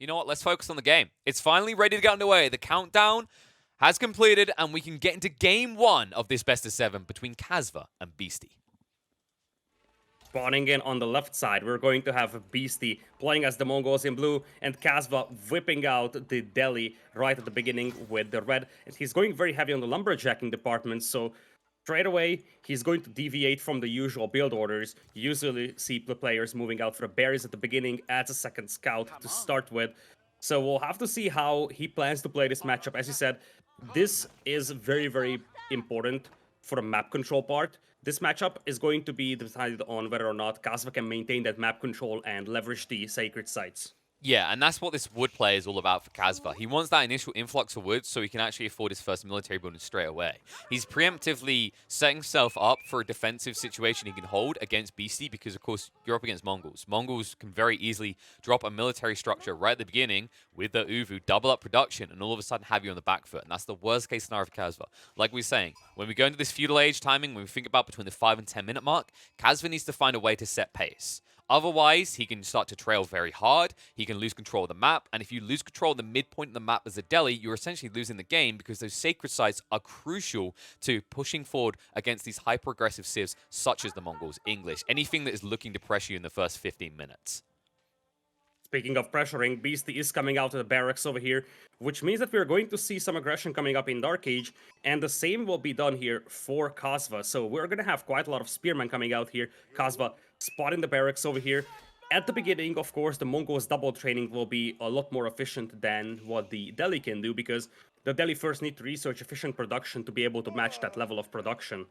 You know what? Let's focus on the game. It's finally ready to get underway. The countdown has completed, and we can get into game 1 of this best of 7 between Kasva and Beasty. Spawning in on the left side, we're going to have Beasty playing as the Mongols in blue, and Kasva whipping out the Delhi right at the beginning with the red. And he's going very heavy on the lumberjacking department, so straight away, he's going to deviate from the usual build orders. You usually see the players moving out for the berries at the beginning, adds a second scout to start with. So we'll have to see how he plans to play this matchup. As you said, this is very, very important for the map control part. This matchup is going to be decided on whether or not Kasva can maintain that map control and leverage the sacred sites. Yeah, and that's what this wood play is all about for Kasva. He wants that initial influx of wood so he can actually afford his first military building straight away. He's preemptively setting himself up for a defensive situation he can hold against Beasty because, of course, you're up against Mongols. Mongols can very easily drop a military structure right at the beginning with the Uvu, double up production, and all of a sudden have you on the back foot. And that's the worst case scenario for Kasva. Like we were saying, when we go into this feudal age timing, when we think about between the 5 and 10 minute mark, Kasva needs to find a way to set pace. Otherwise, he can start to trail very hard, he can lose control of the map, and if you lose control of the midpoint of the map as a Delhi, you're essentially losing the game because those sacred sites are crucial to pushing forward against these hyper-aggressive civs such as the Mongols, English, anything that is looking to pressure you in the first 15 minutes. Speaking of pressuring, Beasty is coming out of the barracks over here, which means that we're going to see some aggression coming up in Dark Age, and the same will be done here for Kasva. So we're going to have quite a lot of spearmen coming out here. Kasva spotting the barracks over here. At the beginning, of course, the Mongols' double training will be a lot more efficient than what the Delhi can do, because the Delhi first need to research efficient production to be able to match that level of production.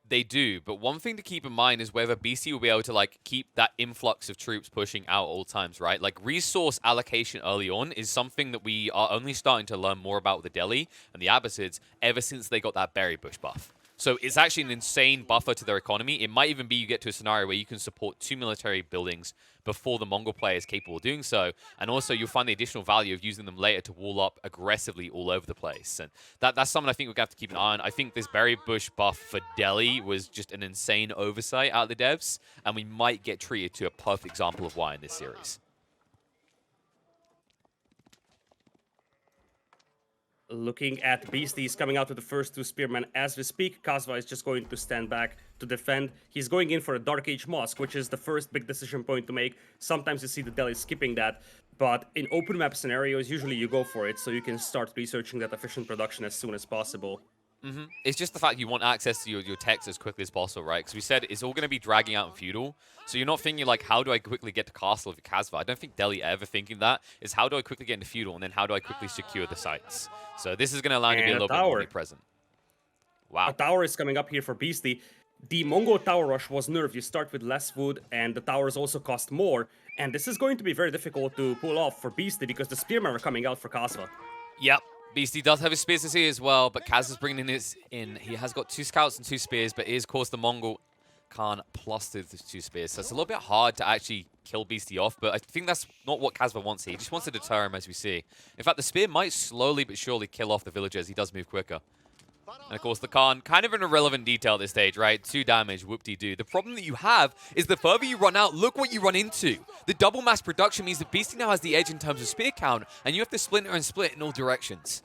They do, but one thing to keep in mind is whether BC will be able to keep that influx of troops pushing out all times, right? Like resource allocation early on is something that we are only starting to learn more about with the Delhi and the Abbasids ever since they got that berry bush buff. So it's actually an insane buffer to their economy. It might even be you get to a scenario where you can support 2 military buildings before the Mongol player is capable of doing so. And also you'll find the additional value of using them later to wall up aggressively all over the place. And that's something I think we're going to have to keep an eye on. I think this berry bush buff for Delhi was just an insane oversight out of the devs. And we might get treated to a perfect example of why in this series. Looking at Beasty, he's coming out with the first 2 spearmen as we speak. Kasva is just going to stand back to defend. He's going in for a Dark Age Mosque, which is the first big decision point to make. Sometimes you see the Delhi skipping that, but in open map scenarios, usually you go for it, so you can start researching that efficient production as soon as possible. It's just the fact you want access to your techs as quickly as possible, right? Because we said it's all going to be dragging out in feudal. So you're not thinking like, how do I quickly get to castle with Kasva? I don't think Delhi ever thinking that. It's how do I quickly get into feudal, and then how do I quickly secure the sites? So this is going to allow you to be a little bit more present. Wow. A tower is coming up here for Beasty. The Mongol tower rush was nerfed. You start with less wood, and the towers also cost more. And this is going to be very difficult to pull off for Beasty because the spearmen are coming out for Kasva. Yep. Beasty does have his spears to see as well, but Kaz is bringing his in. He has got 2 scouts and 2 spears, but is, of course, the Mongol Khan plus the 2 spears. So it's a little bit hard to actually kill Beasty off, but I think that's not what Kasva wants here. He just wants to deter him, as we see. In fact, the spear might slowly but surely kill off the villager as he does move quicker. And of course, the Khan, kind of an irrelevant detail at this stage, right? 2 damage, whoop-de-doo. The problem that you have is the further you run out, look what you run into. The double mass production means that Beasty now has the edge in terms of spear count, and you have to splinter and split in all directions.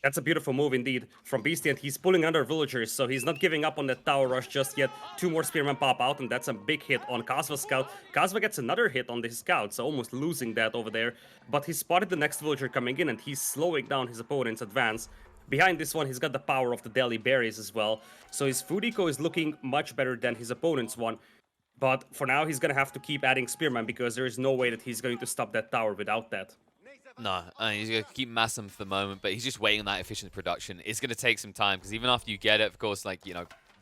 That's a beautiful move indeed from Beasty, and he's pulling under villagers, so he's not giving up on that tower rush just yet. 2 more spearmen pop out, and that's a big hit on Kasva's scout. Kasva gets another hit on his scout, so almost losing that over there. But he spotted the next villager coming in, and he's slowing down his opponent's advance. Behind this one, he's got the power of the Delhi berries as well. So his food eco is looking much better than his opponent's one. But for now, he's going to have to keep adding spearmen because there is no way that he's going to stop that tower without that. No, he's going to keep massing for the moment, but he's just waiting on that efficient production. It's going to take some time, because even after you get it, of course,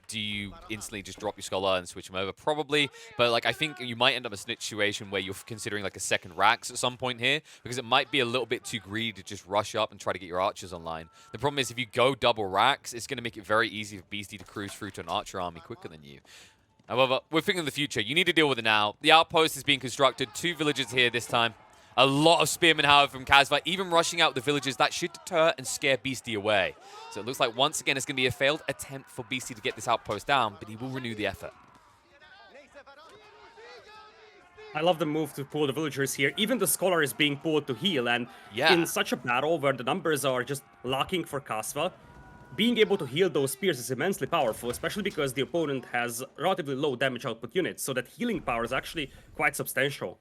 do you instantly just drop your scholar and switch him over? Probably, but I think you might end up in a situation where you're considering a second racks at some point here, because it might be a little bit too greedy to just rush up and try to get your archers online. The problem is if you go double racks, it's going to make it very easy for Beasty to cruise through to an archer army quicker than you. However, we're thinking of the future. You need to deal with it now. The outpost is being constructed. 2 villages here this time. A lot of spearmen, however, from Kasva, even rushing out the villages. That should deter and scare Beasty away. So it looks like once again it's going to be a failed attempt for Beasty to get this outpost down, but he will renew the effort. I love the move to pull the villagers here. Even the Scholar is being pulled to heal, and Yeah. in such a battle where the numbers are just locking for Kasva, being able to heal those spears is immensely powerful, especially because the opponent has relatively low damage output units, so that healing power is actually quite substantial.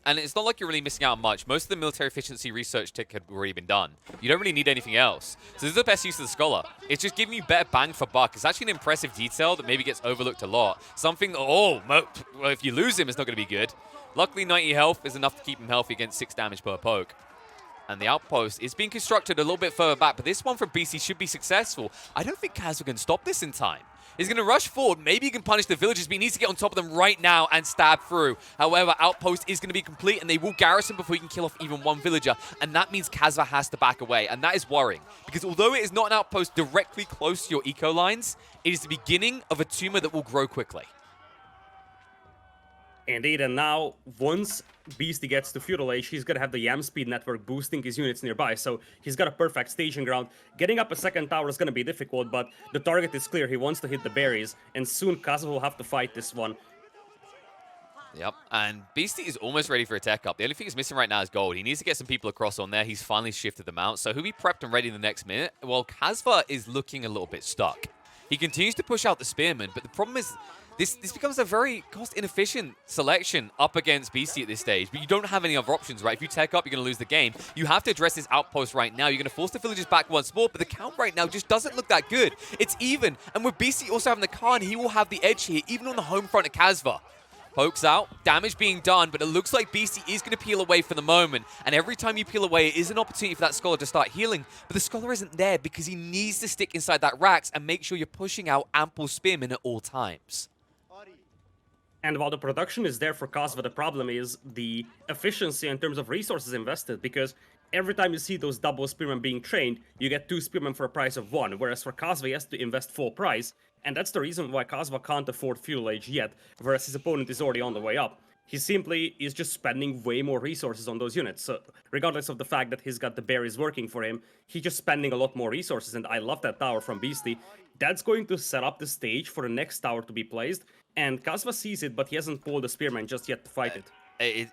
And it's not like you're really missing out on much. Most of the military efficiency research tick had already been done. You don't really need anything else. So this is the best use of the Scholar. It's just giving you better bang for buck. It's actually an impressive detail that maybe gets overlooked a lot. Something, well, if you lose him, it's not going to be good. Luckily, 90 health is enough to keep him healthy against 6 damage per poke. And the outpost is being constructed a little bit further back, but this one from BC should be successful. I don't think Kasva can stop this in time. He's going to rush forward. Maybe he can punish the villagers, but he needs to get on top of them right now and stab through. However, outpost is going to be complete, and they will garrison before he can kill off even one villager. And that means Kasva has to back away, and that is worrying. Because although it is not an outpost directly close to your eco lines, it is the beginning of a tumor that will grow quickly. Indeed, and now, once Beasty gets to Feudal Age, he's gonna have the Yam Speed network boosting his units nearby, so he's got a perfect staging ground. Getting up a second tower is gonna be difficult, but the target is clear. He wants to hit the berries, and soon Kasva will have to fight this one. Yep, and Beasty is almost ready for a tech up. The only thing he's missing right now is gold. He needs to get some people across on there. He's finally shifted them out, so he'll be prepped and ready in the next minute. Well, Kasva is looking a little bit stuck. He continues to push out the spearmen, but the problem is this becomes a very cost-inefficient selection up against Beasty at this stage, but you don't have any other options, right? If you tech up, you're going to lose the game. You have to address this outpost right now. You're going to force the villagers back once more, but the count right now just doesn't look that good. It's even, and with Beasty also having the Khan, he will have the edge here, even on the home front of Kasva. Pokes out, damage being done, but it looks like Beasty is going to peel away for the moment. And every time you peel away, it is an opportunity for that Scholar to start healing. But the Scholar isn't there because he needs to stick inside that Rax and make sure you're pushing out ample spearmen at all times. And while the production is there for Kasva, the problem is the efficiency in terms of resources invested, because every time you see those double spearmen being trained, you get 2 spearmen for a price of 1, whereas for Kasva, he has to invest full price, and that's the reason why Kasva can't afford Feudal Age yet, whereas his opponent is already on the way up. He simply is just spending way more resources on those units, so regardless of the fact that he's got the berries working for him, he's just spending a lot more resources, and I love that tower from Beasty. That's going to set up the stage for the next tower to be placed, and Kasva sees it, but he hasn't pulled the spearman just yet to fight it.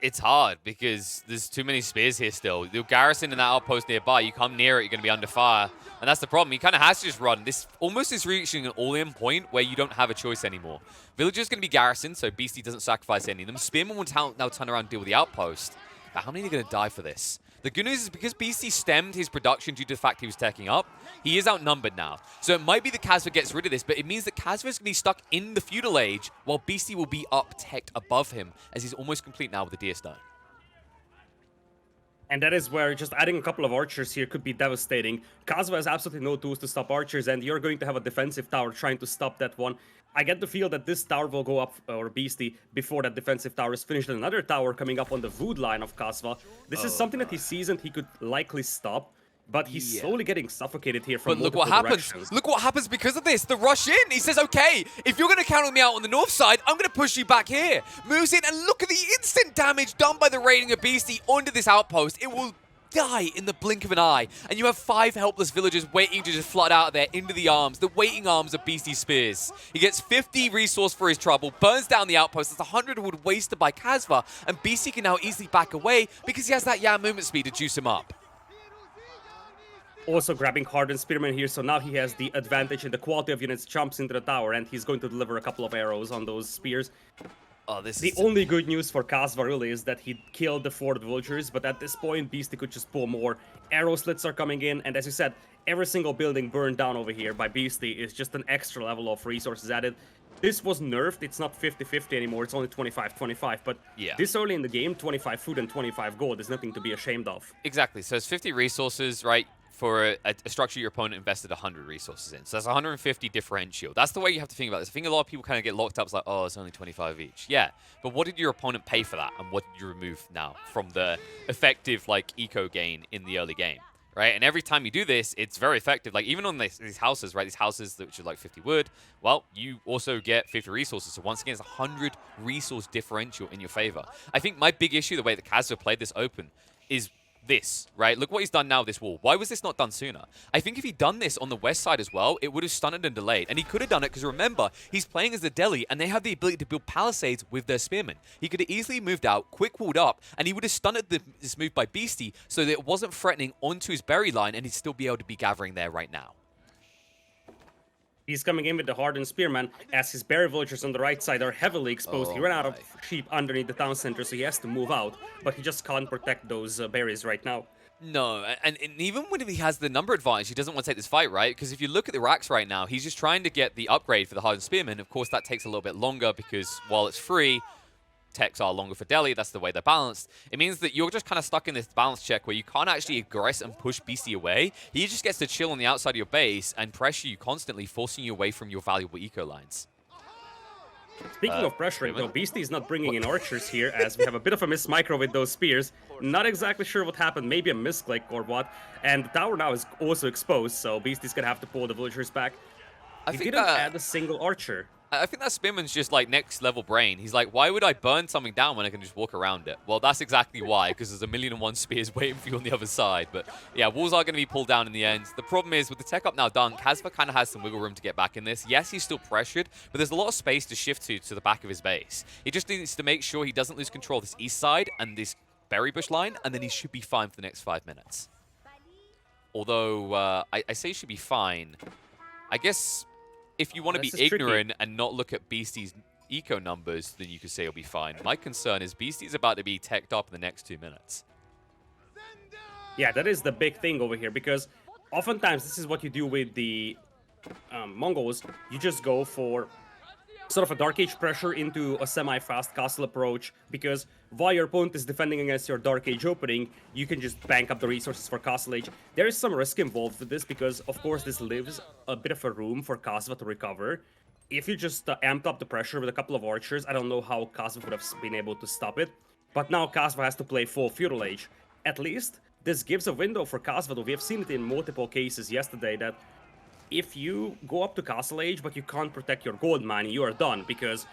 It's hard because there's too many spears here still. You're garrison in that outpost nearby. You come near it, you're going to be under fire. And that's the problem. He kind of has to just run. This almost is reaching an all-in point where you don't have a choice anymore. Villagers going to be garrisoned, so Beasty doesn't sacrifice any of them. Spearman will now turn around and deal with the outpost. But how many are going to die for this? The good news is because Beasty stemmed his production due to the fact he was teching up, he is outnumbered now. So it might be that Kasva gets rid of this, but it means that Kasva is going to be stuck in the Feudal Age, while Beasty will be up teched above him, as he's almost complete now with the Deer Stone. And that is where just adding a couple of archers here could be devastating. Kasva has absolutely no tools to stop archers, and you're going to have a defensive tower trying to stop that one. I get the feel that this tower will go up, or Beasty, before that defensive tower is finished. Another tower coming up on the wood line of Kasva. This is something that he sees and he could likely stop, but he's slowly getting suffocated here from But look what happens. Look what happens because of this. The rush in. He says, okay, if you're going to counter me out on the north side, I'm going to push you back here. Moves in, and look at the instant damage done by the raiding of Beasty onto this outpost. It will die in the blink of an eye, and you have 5 helpless villagers waiting to just flood out of there into the arms, the waiting arms of Beasty's spears. He gets 50 resource for his trouble, burns down the outpost. That's 100 wood wasted by Kasva, and Beasty can now easily back away because he has that Yam movement speed to juice him up. Also grabbing Hardened Spearman here, so now he has the advantage in the quality of units, jumps into the tower, and he's going to deliver a couple of arrows on those spears. The only good news for Kasva really is that he killed the 4 villagers, but at this point, Beasty could just pull more. Arrow slits are coming in, and as you said, every single building burned down over here by Beasty is just an extra level of resources added. This was nerfed, it's not 50-50 anymore, it's only 25-25, but this early in the game, 25 food and 25 gold is nothing to be ashamed of. Exactly, so it's 50 resources, right? For a structure your opponent invested 100 resources in. So that's 150 differential. That's the way you have to think about this. I think a lot of people kind of get locked up. It's like, oh, it's only 25 each. Yeah, but what did your opponent pay for that? And what did you remove now from the effective, like, eco gain in the early game, right? And every time you do this, it's very effective. Like, even on these houses, right? These houses which are like 50 wood, well, you also get 50 resources. So once again, it's 100 resource differential in your favor. I think my big issue, the way that Kasva played this open, is this, right? Look what he's done now with this wall. Why was this not done sooner? I think if he'd done this on the west side as well, it would have stunned and delayed. And he could have done it because remember, he's playing as the Delhi and they have the ability to build palisades with their spearmen. He could have easily moved out, quick walled up, and he would have stunned this move by Beasty so that it wasn't threatening onto his berry line and he'd still be able to be gathering there right now. He's coming in with the hardened spearman as his berry villagers on the right side are heavily exposed. He ran out of sheep underneath the town center, so he has to move out. But he just can't protect those berries right now. No, and even when he has the number advantage, he doesn't want to take this fight, right? Because if you look at the racks right now, he's just trying to get the upgrade for the hardened spearman. Of course, that takes a little bit longer because while it's free, techs are longer for Delhi. That's the way they're balanced. It means that you're just kind of stuck in this balance check where you can't actually aggress and push Beasty away. He just gets to chill on the outside of your base and pressure you constantly, forcing you away from your valuable eco lines. Speaking of pressuring, though, Beasty is not bringing in archers here as we have a bit of a miss micro with those spears. Not exactly sure what happened, maybe a misclick or what. And the tower now is also exposed, so Beasty's gonna have to pull the villagers back. He didn't add a single archer. I think that Spearman's just like next level brain. He's like, why would I burn something down when I can just walk around it? Well, that's exactly why, because there's 1,000,001 spears waiting for you on the other side. But yeah, walls are going to be pulled down in the end. The problem is, with the tech up now done, Kasva kind of has some wiggle room to get back in this. Yes, he's still pressured, but there's a lot of space to shift to the back of his base. He just needs to make sure he doesn't lose control of this east side and this berry bush line, and then he should be fine for the next 5 minutes. Although, I say he should be fine. I guess if you want to be ignorant and not look at Beasty's eco numbers, then you could say he'll be fine. My concern is Beasty's about to be teched up in the next 2 minutes. Yeah, that is the big thing over here, because oftentimes this is what you do with the Mongols. You just go for sort of a Dark Age pressure into a semi-fast castle approach, because while your opponent is defending against your Dark Age opening, you can just bank up the resources for Castle Age. There is some risk involved with this, because of course this leaves a bit of a room for Kasva to recover. If you just amped up the pressure with a couple of archers, I don't know how Kasva would have been able to stop it. But now Kasva has to play full Feudal Age. At least, this gives a window for Kasva, though we have seen it in multiple cases yesterday, that if you go up to Castle Age, but you can't protect your gold mine, you are done, because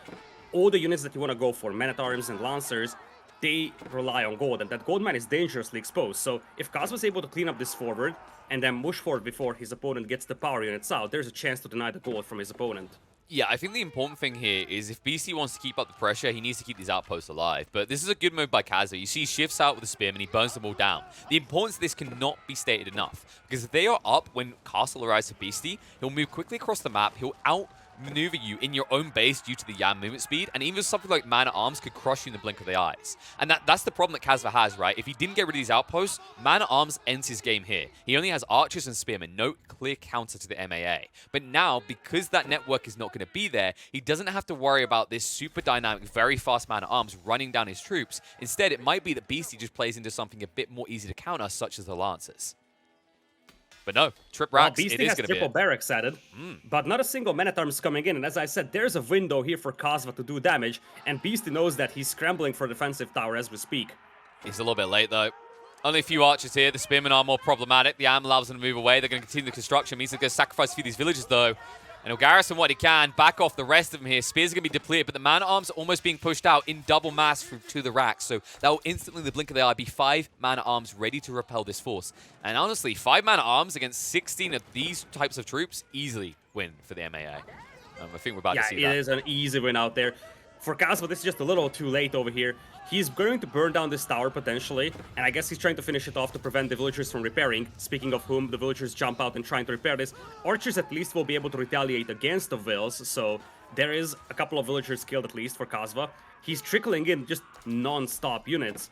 all the units that you want to go for, Men-at-Arms and Lancers, they rely on gold, and that gold mine is dangerously exposed. So if Kasva is able to clean up this forward, and then push forward before his opponent gets the power units out, there's a chance to deny the gold from his opponent. Yeah, I think the important thing here is if BC wants to keep up the pressure, he needs to keep these outposts alive. But this is a good move by Kasva. You see he shifts out with the spearman, he burns them all down. The importance of this cannot be stated enough, because if they are up when Castle arrives to Beasty, he'll move quickly across the map, he'll outmaneuver you in your own base due to the Yam movement speed, and even something like Man-at-Arms could crush you in the blink of the eyes. And that's the problem that Kasva has, right? If he didn't get rid of these outposts, Man-at-Arms ends his game here. He only has archers and spearmen, no clear counter to the MAA. But now, because that network is not going to be there, he doesn't have to worry about this super dynamic, very fast Man-at-Arms running down his troops. Instead, it might be that Beasty just plays into something a bit more easy to counter, such as the Lancers. But no, trip racks, Beasty it is has going to be triple barracks added, but not a single Man-at-Arms coming in. And as I said, there's a window here for Kasva to do damage, and Beasty knows that he's scrambling for a defensive tower as we speak. He's a little bit late, though. Only a few archers here. The spearmen are more problematic. The Am allows them to move away. They're going to continue the construction. Means they're going to sacrifice a few of these villages, though. And he'll garrison what he can. Back off the rest of them here. Spears are going to be depleted, but the Man-at-Arms are almost being pushed out in double mass to the racks. So that will instantly, in the blink of the eye, be 5 Man-at-Arms ready to repel this force. And honestly, 5 Man-at-Arms against 16 of these types of troops easily win for the MAA. I think we're about to see that. Yeah, it is an easy win out there. For Kasva, this is just a little too late over here. He's going to burn down this tower potentially, and I guess he's trying to finish it off to prevent the villagers from repairing. Speaking of whom, the villagers jump out and trying to repair this. Archers at least will be able to retaliate against the vills, so there is a couple of villagers killed at least for Kasva. He's trickling in just non-stop units,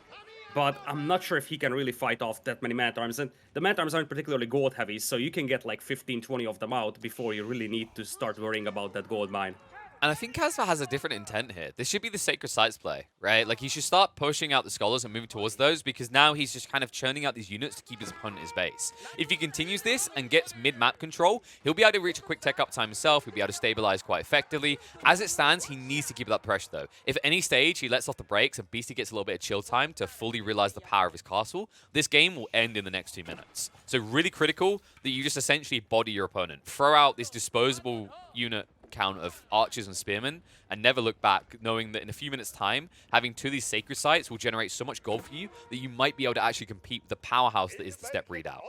but I'm not sure if he can really fight off that many Man-at-Arms, and the Man-at-Arms aren't particularly gold heavy, so you can get like 15-20 of them out before you really need to start worrying about that gold mine. And I think Kasva has a different intent here. This should be the Sacred Sites play, right? Like, he should start pushing out the Scholars and moving towards those, because now he's just kind of churning out these units to keep his opponent in his base. If he continues this and gets mid-map control, he'll be able to reach a quick tech up time himself. He'll be able to stabilize quite effectively. As it stands, he needs to keep up that pressure, though. If at any stage he lets off the brakes and Beasty gets a little bit of chill time to fully realize the power of his castle, this game will end in the next 2 minutes. So really critical that you just essentially body your opponent. Throw out this disposable unit count of archers and spearmen and never look back, knowing that in a few minutes' time, having 2 of these sacred sites will generate so much gold for you that you might be able to actually compete with the powerhouse that is the step readout.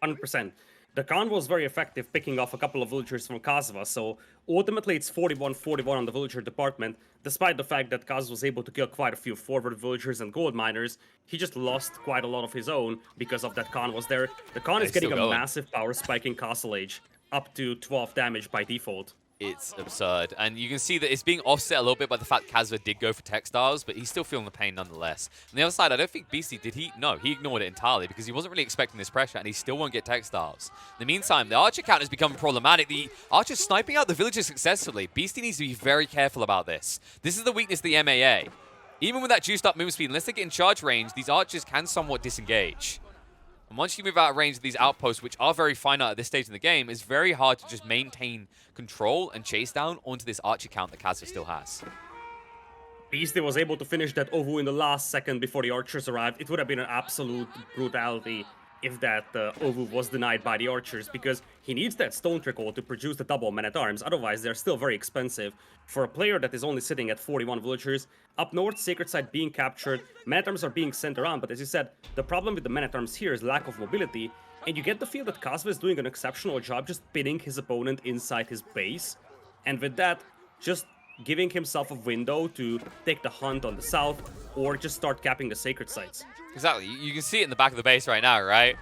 100%. The Khan was very effective picking off a couple of villagers from Kasva, so ultimately it's 41-41 on the villager department. Despite the fact that Kasva was able to kill quite a few forward villagers and gold miners, he just lost quite a lot of his own because of that Khan was there. The Khan is getting a massive power spike in Castle Age, up to 12 damage by default. It's absurd. And you can see that it's being offset a little bit by the fact Kasva did go for textiles, but he's still feeling the pain nonetheless. On the other side, I don't think Beasty did he? No, he ignored it entirely because he wasn't really expecting this pressure and he still won't get textiles. In the meantime, the archer count has become problematic. The archer's sniping out the villagers successfully. Beasty needs to be very careful about this. This is the weakness of the MAA. Even with that juiced up movement speed, unless they get in charge range, these archers can somewhat disengage. And once you move out of range of these outposts, which are very finite at this stage in the game, it's very hard to just maintain control and chase down onto this archer count that Kasva still has. Beasty was able to finish that Ovu in the last second before the archers arrived. It would have been an absolute brutality if that Ovu was denied by the archers, because he needs that stone trickle to produce the double men-at-arms. Otherwise, they're still very expensive. For a player that is only sitting at 41 villagers, up north, Sacred Site being captured, men-at-arms are being sent around, but as you said, the problem with the men-at-arms here is lack of mobility, and you get the feel that Kasva is doing an exceptional job just pinning his opponent inside his base, and with that, just giving himself a window to take the hunt on the south, or just start capping the Sacred Sites. Exactly. You can see it in the back of the base right now, right?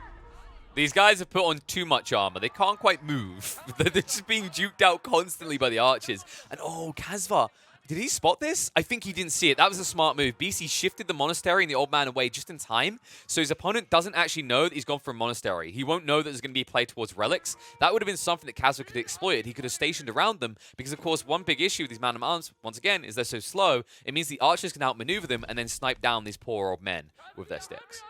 These guys have put on too much armor. They can't quite move. They're just being duked out constantly by the archers. And oh, Kasva, did he spot this? I think he didn't see it. That was a smart move. BC shifted the monastery and the old man away just in time, so his opponent doesn't actually know that he's gone for a monastery. He won't know that there's going to be a play towards relics. That would have been something that Kasva could have exploited. He could have stationed around them, because of course one big issue with these man-at-arms, once again, is they're so slow. It means the archers can outmaneuver them and then snipe down these poor old men with their sticks.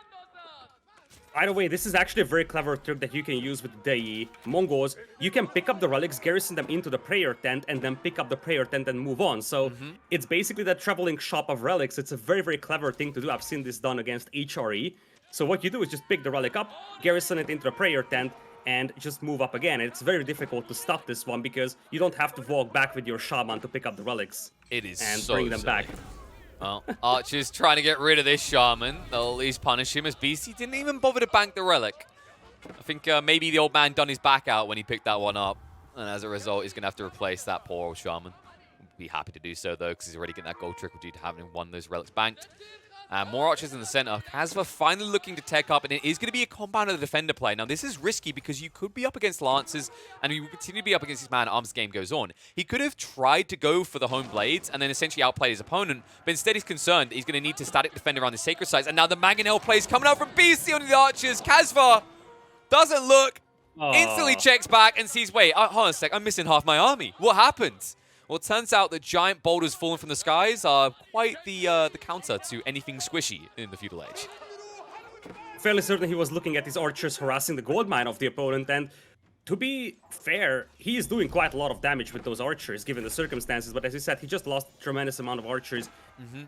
By the way, this is actually a very clever trick that you can use with the Mongols. You can pick up the relics, garrison them into the prayer tent, and then pick up the prayer tent and move on. So it's basically that traveling shop of relics. It's a very, very clever thing to do. I've seen this done against HRE. So what you do is just pick the relic up, garrison it into the prayer tent, and just move up again. And it's very difficult to stop this one because you don't have to walk back with your shaman to pick up the relics. It is and so bring them silly. back. Well, Archer's trying to get rid of this shaman. They'll at least punish him, as Beasty didn't even bother to bank the relic. I think maybe the old man done his back out when he picked that one up. And as a result, he's going to have to replace that poor old shaman. Be happy to do so, though, because he's already getting that gold trickle due to having one of those relics banked. More archers in the center. Kasva finally looking to tech up, and it is going to be a compound of the defender play. Now, this is risky because you could be up against lancers, and you will continue to be up against this man as the game goes on. He could have tried to go for the home blades and then essentially outplay his opponent, but instead he's concerned that he's going to need to static defend around the sacred sites. And now the Mangonel play is coming out from Beasty onto the archers. Kasva doesn't look, instantly checks back and sees, wait, hold on a sec, I'm missing half my army. What happened? Well, it turns out that giant boulders falling from the skies are quite the counter to anything squishy in the feudal age. Fairly certain he was looking at his archers harassing the gold mine of the opponent, and to be fair, he is doing quite a lot of damage with those archers given the circumstances, but as you said, he just lost a tremendous amount of archers,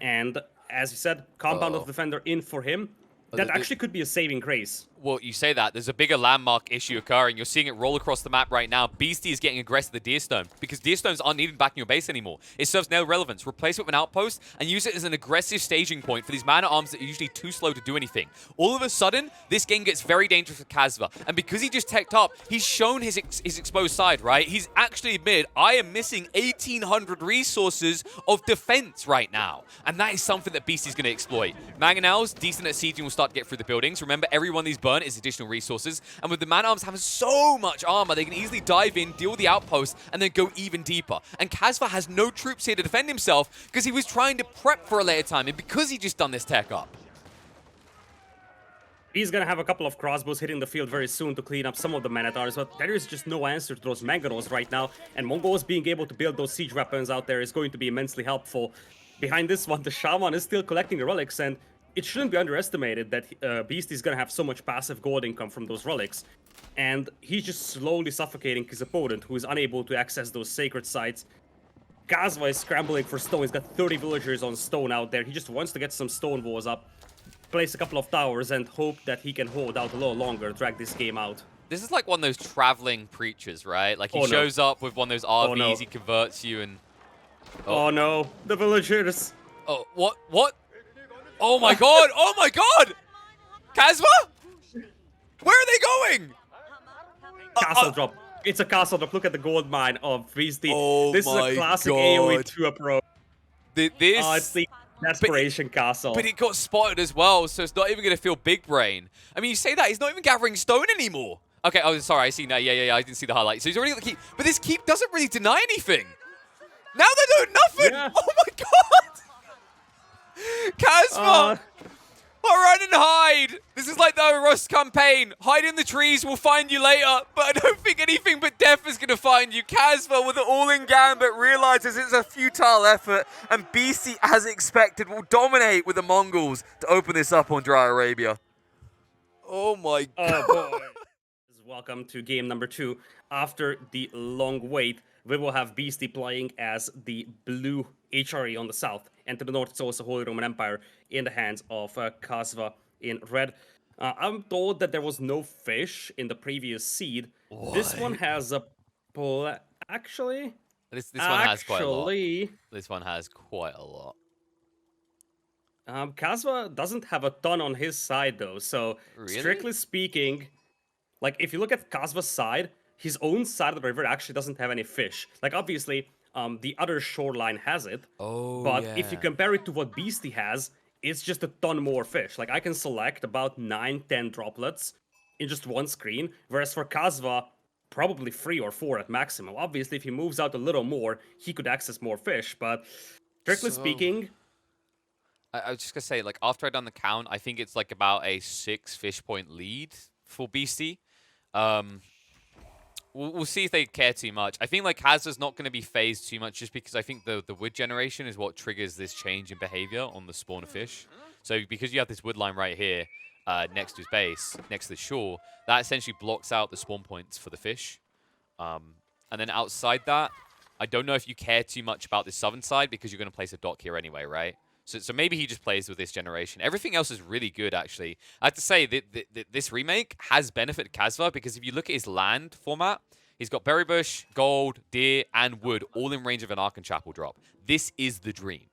and as you said, compound of defender in for him. That actually could be a saving grace. Well, you say that. There's a bigger landmark issue occurring. You're seeing it roll across the map right now. Beasty is getting aggressive with the Deerstone because Deerstones aren't needed back in your base anymore. It serves no relevance. Replace it with an outpost and use it as an aggressive staging point for these man-at-arms that are usually too slow to do anything. All of a sudden, this game gets very dangerous for Kasva. And because he just teched up, he's shown his exposed side, right? He's actually admitted, I am missing 1,800 resources of defense right now. And that is something that Beasty's going to exploit. Mangonels, decent at sieging, will start to get through the buildings. Remember, every one of these burn is additional resources. And with the man-at-arms having so much armor, they can easily dive in, deal with the outpost, and then go even deeper. And Kasva has no troops here to defend himself because he was trying to prep for a later time, and because he just done this tech up. He's gonna have a couple of crossbows hitting the field very soon to clean up some of the men-at-arms, but there is just no answer to those Mangols right now, and Mongols being able to build those siege weapons out there is going to be immensely helpful. Behind this one, the Shaman is still collecting the relics, and it shouldn't be underestimated that Beast is gonna have so much passive gold income from those relics, and he's just slowly suffocating his opponent, who is unable to access those sacred sites. Kasva is scrambling for stone. He's got 30 villagers on stone out there. He just wants to get some stone walls up, place a couple of towers, and hope that he can hold out a little longer, drag this game out. This is like one of those traveling preachers, right? Like he Oh, no. shows up with one of those RVs, no. he converts you and... Oh no, the villagers. Oh, what? What? Oh my god! Oh my god! Kasva? Where are they going? Castle drop. It's a castle drop. Look at the gold mine of Beasty. Oh This is my a classic God. AoE 2 approach. This... It's the desperation castle. But it got spotted as well, so it's not even going to feel big brain. I mean, you say that, he's not even gathering stone anymore. Okay, oh, sorry, I see now. Yeah, I didn't see the highlight. So he's already got the keep. But this keep doesn't really deny anything. Now they're doing nothing. Yeah. Oh my god. Kasva. Run and hide! This is like the Rust campaign. Hide in the trees, we'll find you later. But I don't think anything but death is going to find you. Kasva with an all-in gambit realizes it's a futile effort. And BC, as expected, will dominate with the Mongols to open this up on Dry Arabia. Oh my god. Oh boy. Welcome to game number 2. After the long wait, we will have Beasty playing as the blue HRE on the south. And to the north, it's also Holy Roman Empire in the hands of Kasva in red. I'm told that there was no fish in the previous seed. What? This one has a... Actually... This one has quite a lot. Actually... This one has quite a lot. Kasva doesn't have a ton on his side, though. So, Really? strictly speaking... Like, if you look at Kasva's side, his own side of the river actually doesn't have any fish. Like, obviously, the other shoreline has it. Oh, But yeah. if you compare it to what Beasty has, it's just a ton more fish. Like, I can select about 9-10 droplets in just one screen, whereas for Kasva, probably 3 or 4 at maximum. Obviously, if he moves out a little more, he could access more fish, but strictly speaking... I was just going to say, like, after I done the count, I think it's like about a 6 fish point lead for Beasty. We'll see if they care too much. I think like Kasva's not going to be phased too much just because I think the wood generation is what triggers this change in behavior on the spawn of fish. So because you have this wood line right here next to his base, next to the shore, that essentially blocks out the spawn points for the fish. And then outside that, I don't know if you care too much about this southern side because you're going to place a dock here anyway, right? So maybe he just plays with this generation. Everything else is really good, actually. I have to say that this remake has benefited Kasva because if you look at his land format, he's got berry bush, gold, deer, and wood all in range of an Archon Chapel drop. This is the dream.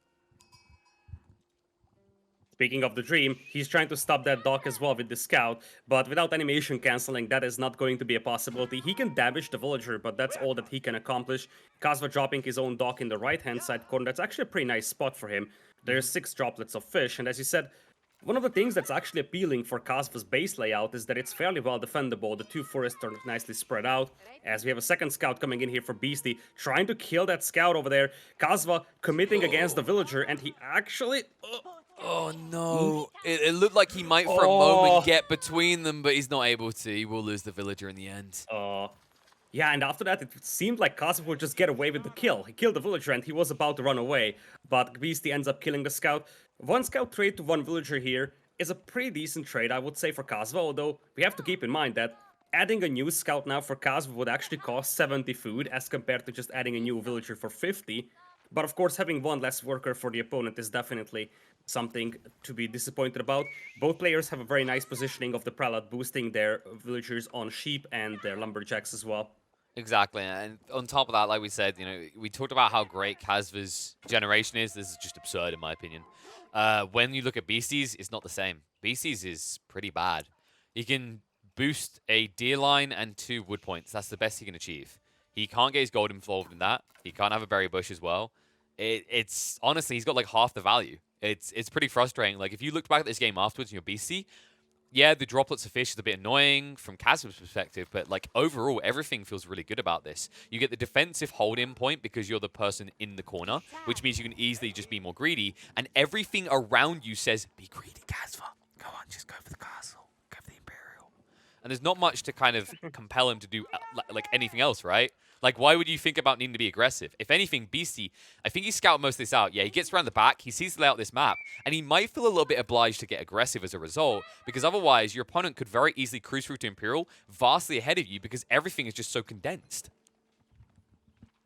Speaking of the dream, he's trying to stop that dock as well with the scout, but without animation cancelling, that is not going to be a possibility. He can damage the villager, but that's all that he can accomplish. Kasva dropping his own dock in the right-hand side corner. That's actually a pretty nice spot for him. There's 6 droplets of fish, and as you said, one of the things that's actually appealing for Kasva's base layout is that it's fairly well defendable. The 2 forests are nicely spread out, as we have a second scout coming in here for Beasty, trying to kill that scout over there. Kasva committing against the villager, and he actually... Oh, no. It looked like he might for a moment get between them, but he's not able to. He will lose the villager in the end. Yeah, and after that, it seemed like Kasva would just get away with the kill. He killed the villager, and he was about to run away, but Beasty ends up killing the scout. 1 scout trade to 1 villager here is a pretty decent trade, I would say, for Kasva, although we have to keep in mind that adding a new scout now for Kasva would actually cost 70 food, as compared to just adding a new villager for 50. But of course, having 1 less worker for the opponent is definitely something to be disappointed about. Both players have a very nice positioning of the prelate, boosting their villagers on sheep and their lumberjacks as well. Exactly, and on top of that, like we said, you know, we talked about how great Kasva's generation is. This is just absurd, in my opinion. When you look at Beasties, it's not the same. Beasties is pretty bad. He can boost a deer line and 2 wood points. That's the best he can achieve. He can't get his gold involved in that. He can't have a berry bush as well. It's honestly, he's got like half the value. It's pretty frustrating. Like if you looked back at this game afterwards and you're Beastie, yeah, the droplets of fish is a bit annoying from Kasva's perspective, but like overall, everything feels really good about this. You get the defensive hold-in point because you're the person in the corner, which means you can easily just be more greedy, and everything around you says, be greedy, Kasva. Go on, just go for the castle. Go for the Imperial. And there's not much to kind of compel him to do like anything else, right? Like, why would you think about needing to be aggressive? If anything, Beastie, I think he scouted most of this out. Yeah, he gets around the back, he sees the layout of this map, and he might feel a little bit obliged to get aggressive as a result, because otherwise your opponent could very easily cruise through to Imperial vastly ahead of you because everything is just so condensed.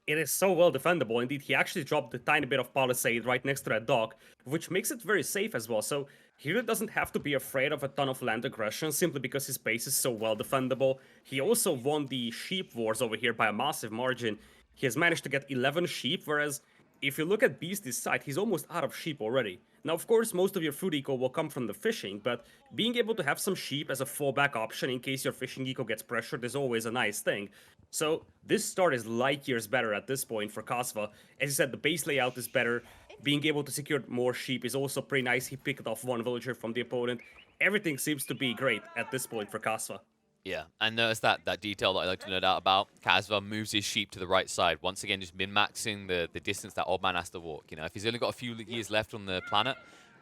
It is so well defendable. Indeed, he actually dropped a tiny bit of palisade right next to that dock, which makes it very safe as well. So he really doesn't have to be afraid of a ton of land aggression simply because his base is so well defendable. He also won the sheep wars over here by a massive margin. He has managed to get 11 sheep, whereas if you look at Beasty's side, he's almost out of sheep already. Now, of course, most of your food eco will come from the fishing, but being able to have some sheep as a fallback option in case your fishing eco gets pressured is always a nice thing. So this start is light years better at this point for Kasva. As you said, the base layout is better. Being able to secure more sheep is also pretty nice. He picked off one villager from the opponent. Everything seems to be great at this point for Kasva. Yeah, and notice that detail that I like to note out about. Kasva moves his sheep to the right side. Once again, just min-maxing the distance that old man has to walk. You know, if he's only got a few years left on the planet,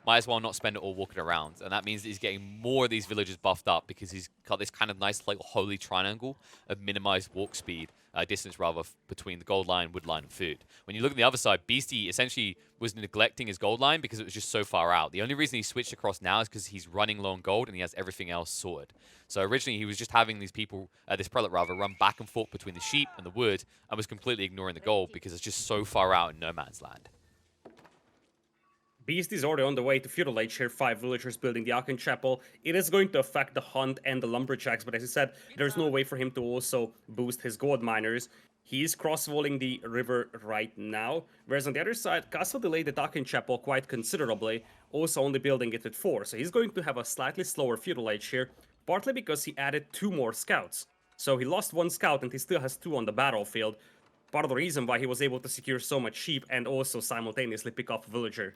might as well not spend it all walking around. And that means that he's getting more of these villagers buffed up because he's got this kind of nice like holy triangle of minimized walk speed, distance rather, between the gold line, wood line, and food. When you look at the other side, Beasty essentially was neglecting his gold line because it was just so far out. The only reason he switched across now is because he's running low on gold and he has everything else sorted. So originally he was just having these people, this prelate rather, run back and forth between the sheep and the wood and was completely ignoring the gold because it's just so far out in no man's land. Beast is already on the way to Feudal Age here, 5 villagers building the Aachen Chapel. It is going to affect the Hunt and the Lumberjacks, but as I said, there's no way for him to also boost his gold miners. He is cross-walling the river right now, whereas on the other side, Kasva delayed the Aachen Chapel quite considerably, also only building it with 4, so he's going to have a slightly slower Feudal Age here, partly because he added 2 more scouts. So he lost 1 scout and he still has 2 on the battlefield. Part of the reason why he was able to secure so much sheep and also simultaneously pick off a villager.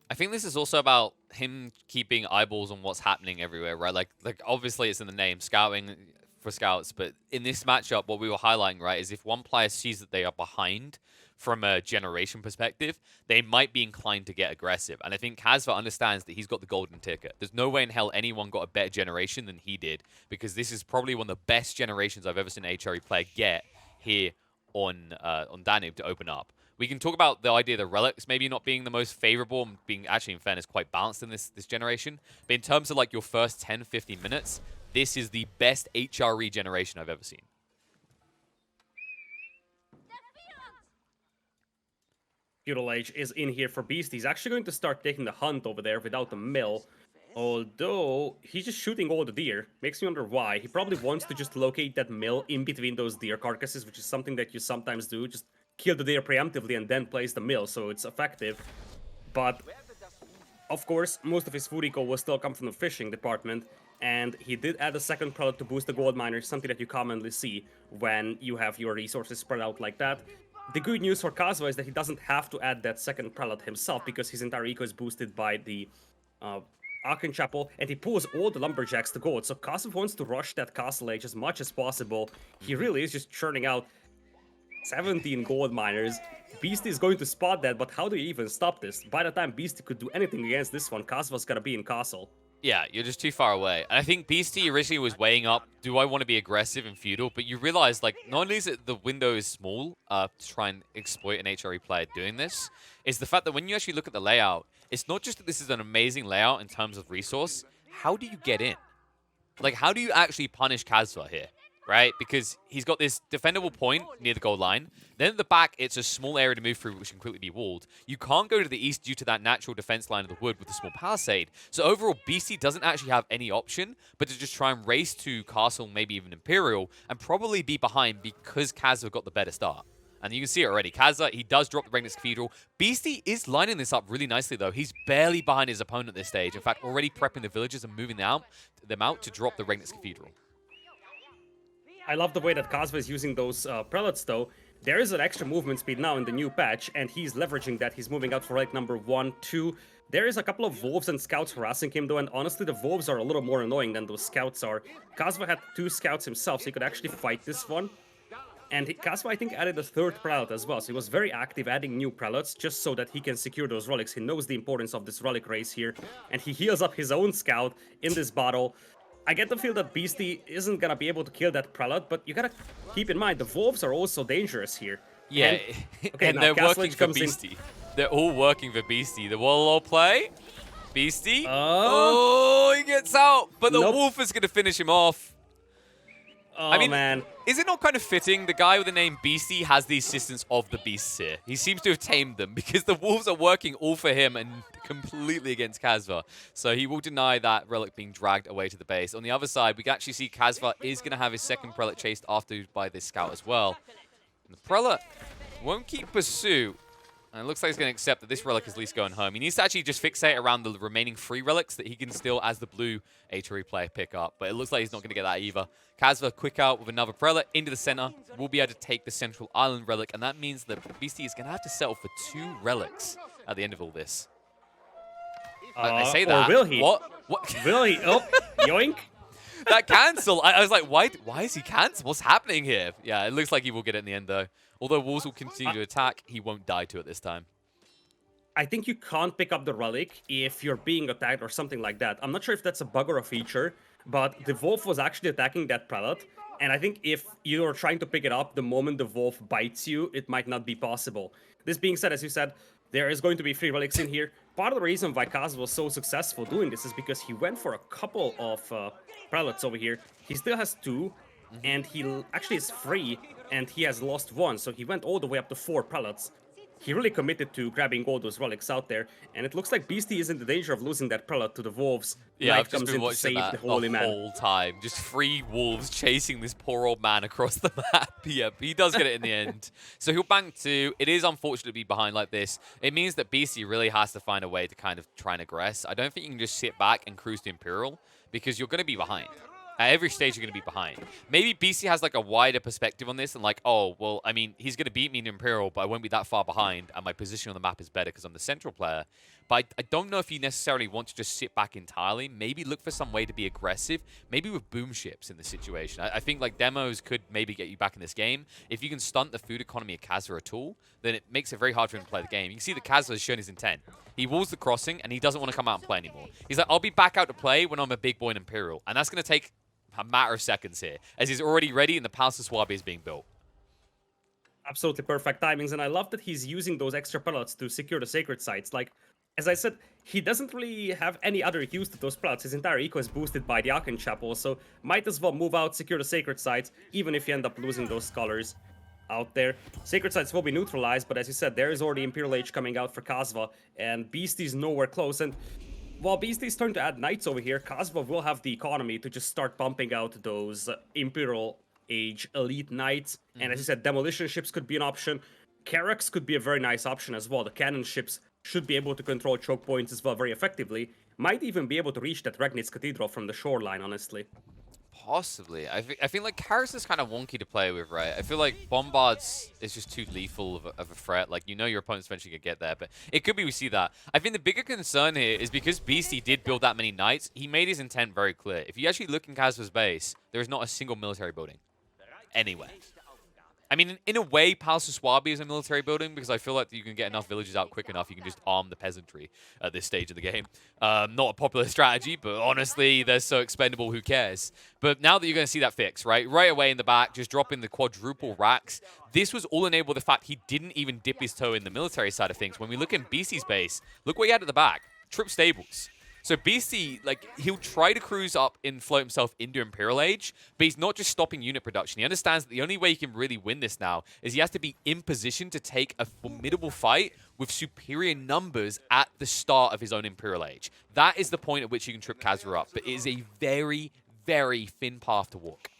I think this is also about him keeping eyeballs on what's happening everywhere, right? Like obviously it's in the name, scouting for scouts, but in this matchup, what we were highlighting, right, is if one player sees that they are behind from a generation perspective, they might be inclined to get aggressive. And I think Kasva understands that he's got the golden ticket. There's no way in hell anyone got a better generation than he did, because this is probably one of the best generations I've ever seen an HRE player get here on Danube to open up. We can talk about the idea of the relics maybe not being the most favorable and being actually, in fairness, quite balanced in this generation. But in terms of like your first 10, 15 minutes, this is the best HRE generation I've ever seen. Feudal Age is in here for Beast. He's actually going to start taking the Hunt over there without the mill. Although, he's just shooting all the deer. Makes me wonder why. He probably wants to just locate that mill in between those deer carcasses, which is something that you sometimes do. Just kill the deer preemptively and then place the mill, so it's effective. But, of course, most of his food eco will still come from the fishing department, and he did add a second prelate to boost the gold miners, something that you commonly see when you have your resources spread out like that. The good news for Kasva is that he doesn't have to add that second prelate himself, because his entire eco is boosted by the Aachen Chapel, and he pulls all the lumberjacks to gold, so Kasva wants to rush that castle age as much as possible. He really is just churning out 17 gold miners. Beasty is going to spot that, but how do you even stop this? By the time Beasty could do anything against this one, Kasva's gonna be in castle. Yeah, you're just too far away. And I think Beasty originally was weighing up, do I want to be aggressive and feudal? But you realize, like, not only is it the window is small to try and exploit an HRE player doing this, is the fact that when you actually look at the layout, it's not just that this is an amazing layout in terms of resource, how do you get in? Like, how do you actually punish Kasva here? Right? Because he's got this defendable point near the goal line. Then at the back, it's a small area to move through, which can completely be walled. You can't go to the east due to that natural defense line of the wood with a small palisade. So overall, BC doesn't actually have any option but to just try and race to Castle, maybe even Imperial, and probably be behind because Kasva got the better start. And you can see it already. Kasva, he does drop the Regnitz Cathedral. Beasty is lining this up really nicely, though. He's barely behind his opponent at this stage. In fact, already prepping the villagers and moving them out to drop the Regnitz Cathedral. I love the way that Kasva is using those prelates, though. There is an extra movement speed now in the new patch, and he's leveraging that. He's moving out for relic number 1, 2. There is a couple of wolves and scouts harassing him, though, and honestly, the wolves are a little more annoying than those scouts are. Kasva had 2 scouts himself, so he could actually fight this one. And Kasva, I think, added a 3rd prelate as well, so he was very active adding new prelates, just so that he can secure those relics. He knows the importance of this relic race here, and he heals up his own scout in this battle. I get the feel that Beasty isn't gonna be able to kill that prelate, but you gotta keep in mind, the wolves are also dangerous here. Yeah, and they're working for Beasty. They're all working for Beasty. The wall play, Beasty. Oh, he gets out, but the wolf is gonna finish him off. Oh, I mean, man. is it not kind of fitting? The guy with the name Beasty has the assistance of the beasts here. He seems to have tamed them because the wolves are working all for him and completely against Kasva. So he will deny that relic being dragged away to the base. On the other side, we can actually see Kasva is going to have his second prelate chased after by this scout as well. And the prelate won't keep pursuit. And it looks like he's going to accept that this relic is at least going home. He needs to actually just fixate around the remaining 3 relics that he can still, as the blue HRE player, pick up. But it looks like he's not going to get that either. Kasva quick out with another prelate into the center. We'll be able to take the central island relic. And that means that Beasty is going to have to settle for 2 relics at the end of all this. I say that. Or will he? What? Will he? Oh, yoink. That cancel. I was like, why is he cancel? What's happening here? Yeah, it looks like he will get it in the end, though. Although Wolves will continue to attack, he won't die to it this time. I think you can't pick up the relic if you're being attacked or something like that. I'm not sure if that's a bug or a feature, but the wolf was actually attacking that prelate. And I think if you're trying to pick it up the moment the wolf bites you, it might not be possible. This being said, as you said, there is going to be 3 relics in here. Part of the reason why Kaz was so successful doing this is because he went for a couple of prelates over here. He still has 2, and he actually is free, and he has lost 1, so he went all the way up to 4 prelates. He really committed to grabbing all those relics out there, and it looks like Beasty is in the danger of losing that prelate to the wolves. Yeah, Knight I've just comes been in to watching save that the holy man. whole time. Just 3 wolves chasing this poor old man across the map. Yeah, he does get it in the end. So he'll bank 2. It is unfortunate to be behind like this. It means that BC really has to find a way to kind of try and aggress. I don't think you can just sit back and cruise to Imperial because you're going to be behind. At every stage, you're going to be behind. Maybe BC has like a wider perspective on this and like, oh, well, I mean, he's going to beat me in Imperial, but I won't be that far behind, and my position on the map is better because I'm the central player. But I don't know if you necessarily want to just sit back entirely. Maybe look for some way to be aggressive, maybe with boom ships in this situation. I think like demos could maybe get you back in this game. If you can stunt the food economy of Kasva at all, then it makes it very hard for him to play the game. You can see that Kasva has shown his intent. He walls the crossing, and he doesn't want to come out and play anymore. He's like, I'll be back out to play when I'm a big boy in Imperial. And that's going to take a matter of seconds here, as he's already ready and the Palace of Swabi is being built. Absolutely perfect timings, and I love that he's using those extra prelates to secure the sacred sites. Like, as I said, he doesn't really have any other use to those prelates. His entire eco is boosted by the Aachen Chapel, so might as well move out, secure the sacred sites, even if you end up losing those scholars out there. Sacred sites will be neutralized, but as you said, there is already Imperial Age coming out for Kasva, and Beasty's nowhere close. And while Beasty's starting to add knights over here, Kasva will have the economy to just start pumping out those Imperial Age elite knights. And as you said, demolition ships could be an option. Carracks could be a very nice option as well. The cannon ships should be able to control choke points as well very effectively. Might even be able to reach that Regnitz Cathedral from the shoreline, honestly. Possibly. I feel like Karis is kind of wonky to play with, right? I feel like Bombards is just too lethal of a threat. Like, you know your opponent's eventually going to get there, but it could be we see that. I think the bigger concern here is because Beasty did build that many knights, he made his intent very clear. If you actually look in Kasva's base, there is not a single military building anywhere. I mean, in a way, Palace of Swabi is a military building because I feel like you can get enough villages out quick enough, you can just arm the peasantry at this stage of the game. Not a popular strategy, but honestly, they're so expendable, who cares? But now that you're going to see that fix, right? Right away in the back, just dropping the quadruple racks. This was all enabled the fact he didn't even dip his toe in the military side of things. When we look in BC's base, look what he had at the back. Trip stables. So BC, like, he'll try to cruise up and float himself into Imperial Age, but he's not just stopping unit production. He understands that the only way he can really win this now is he has to be in position to take a formidable fight with superior numbers at the start of his own Imperial Age. That is the point at which you can trip Kasva up, but it is a very, very thin path to walk.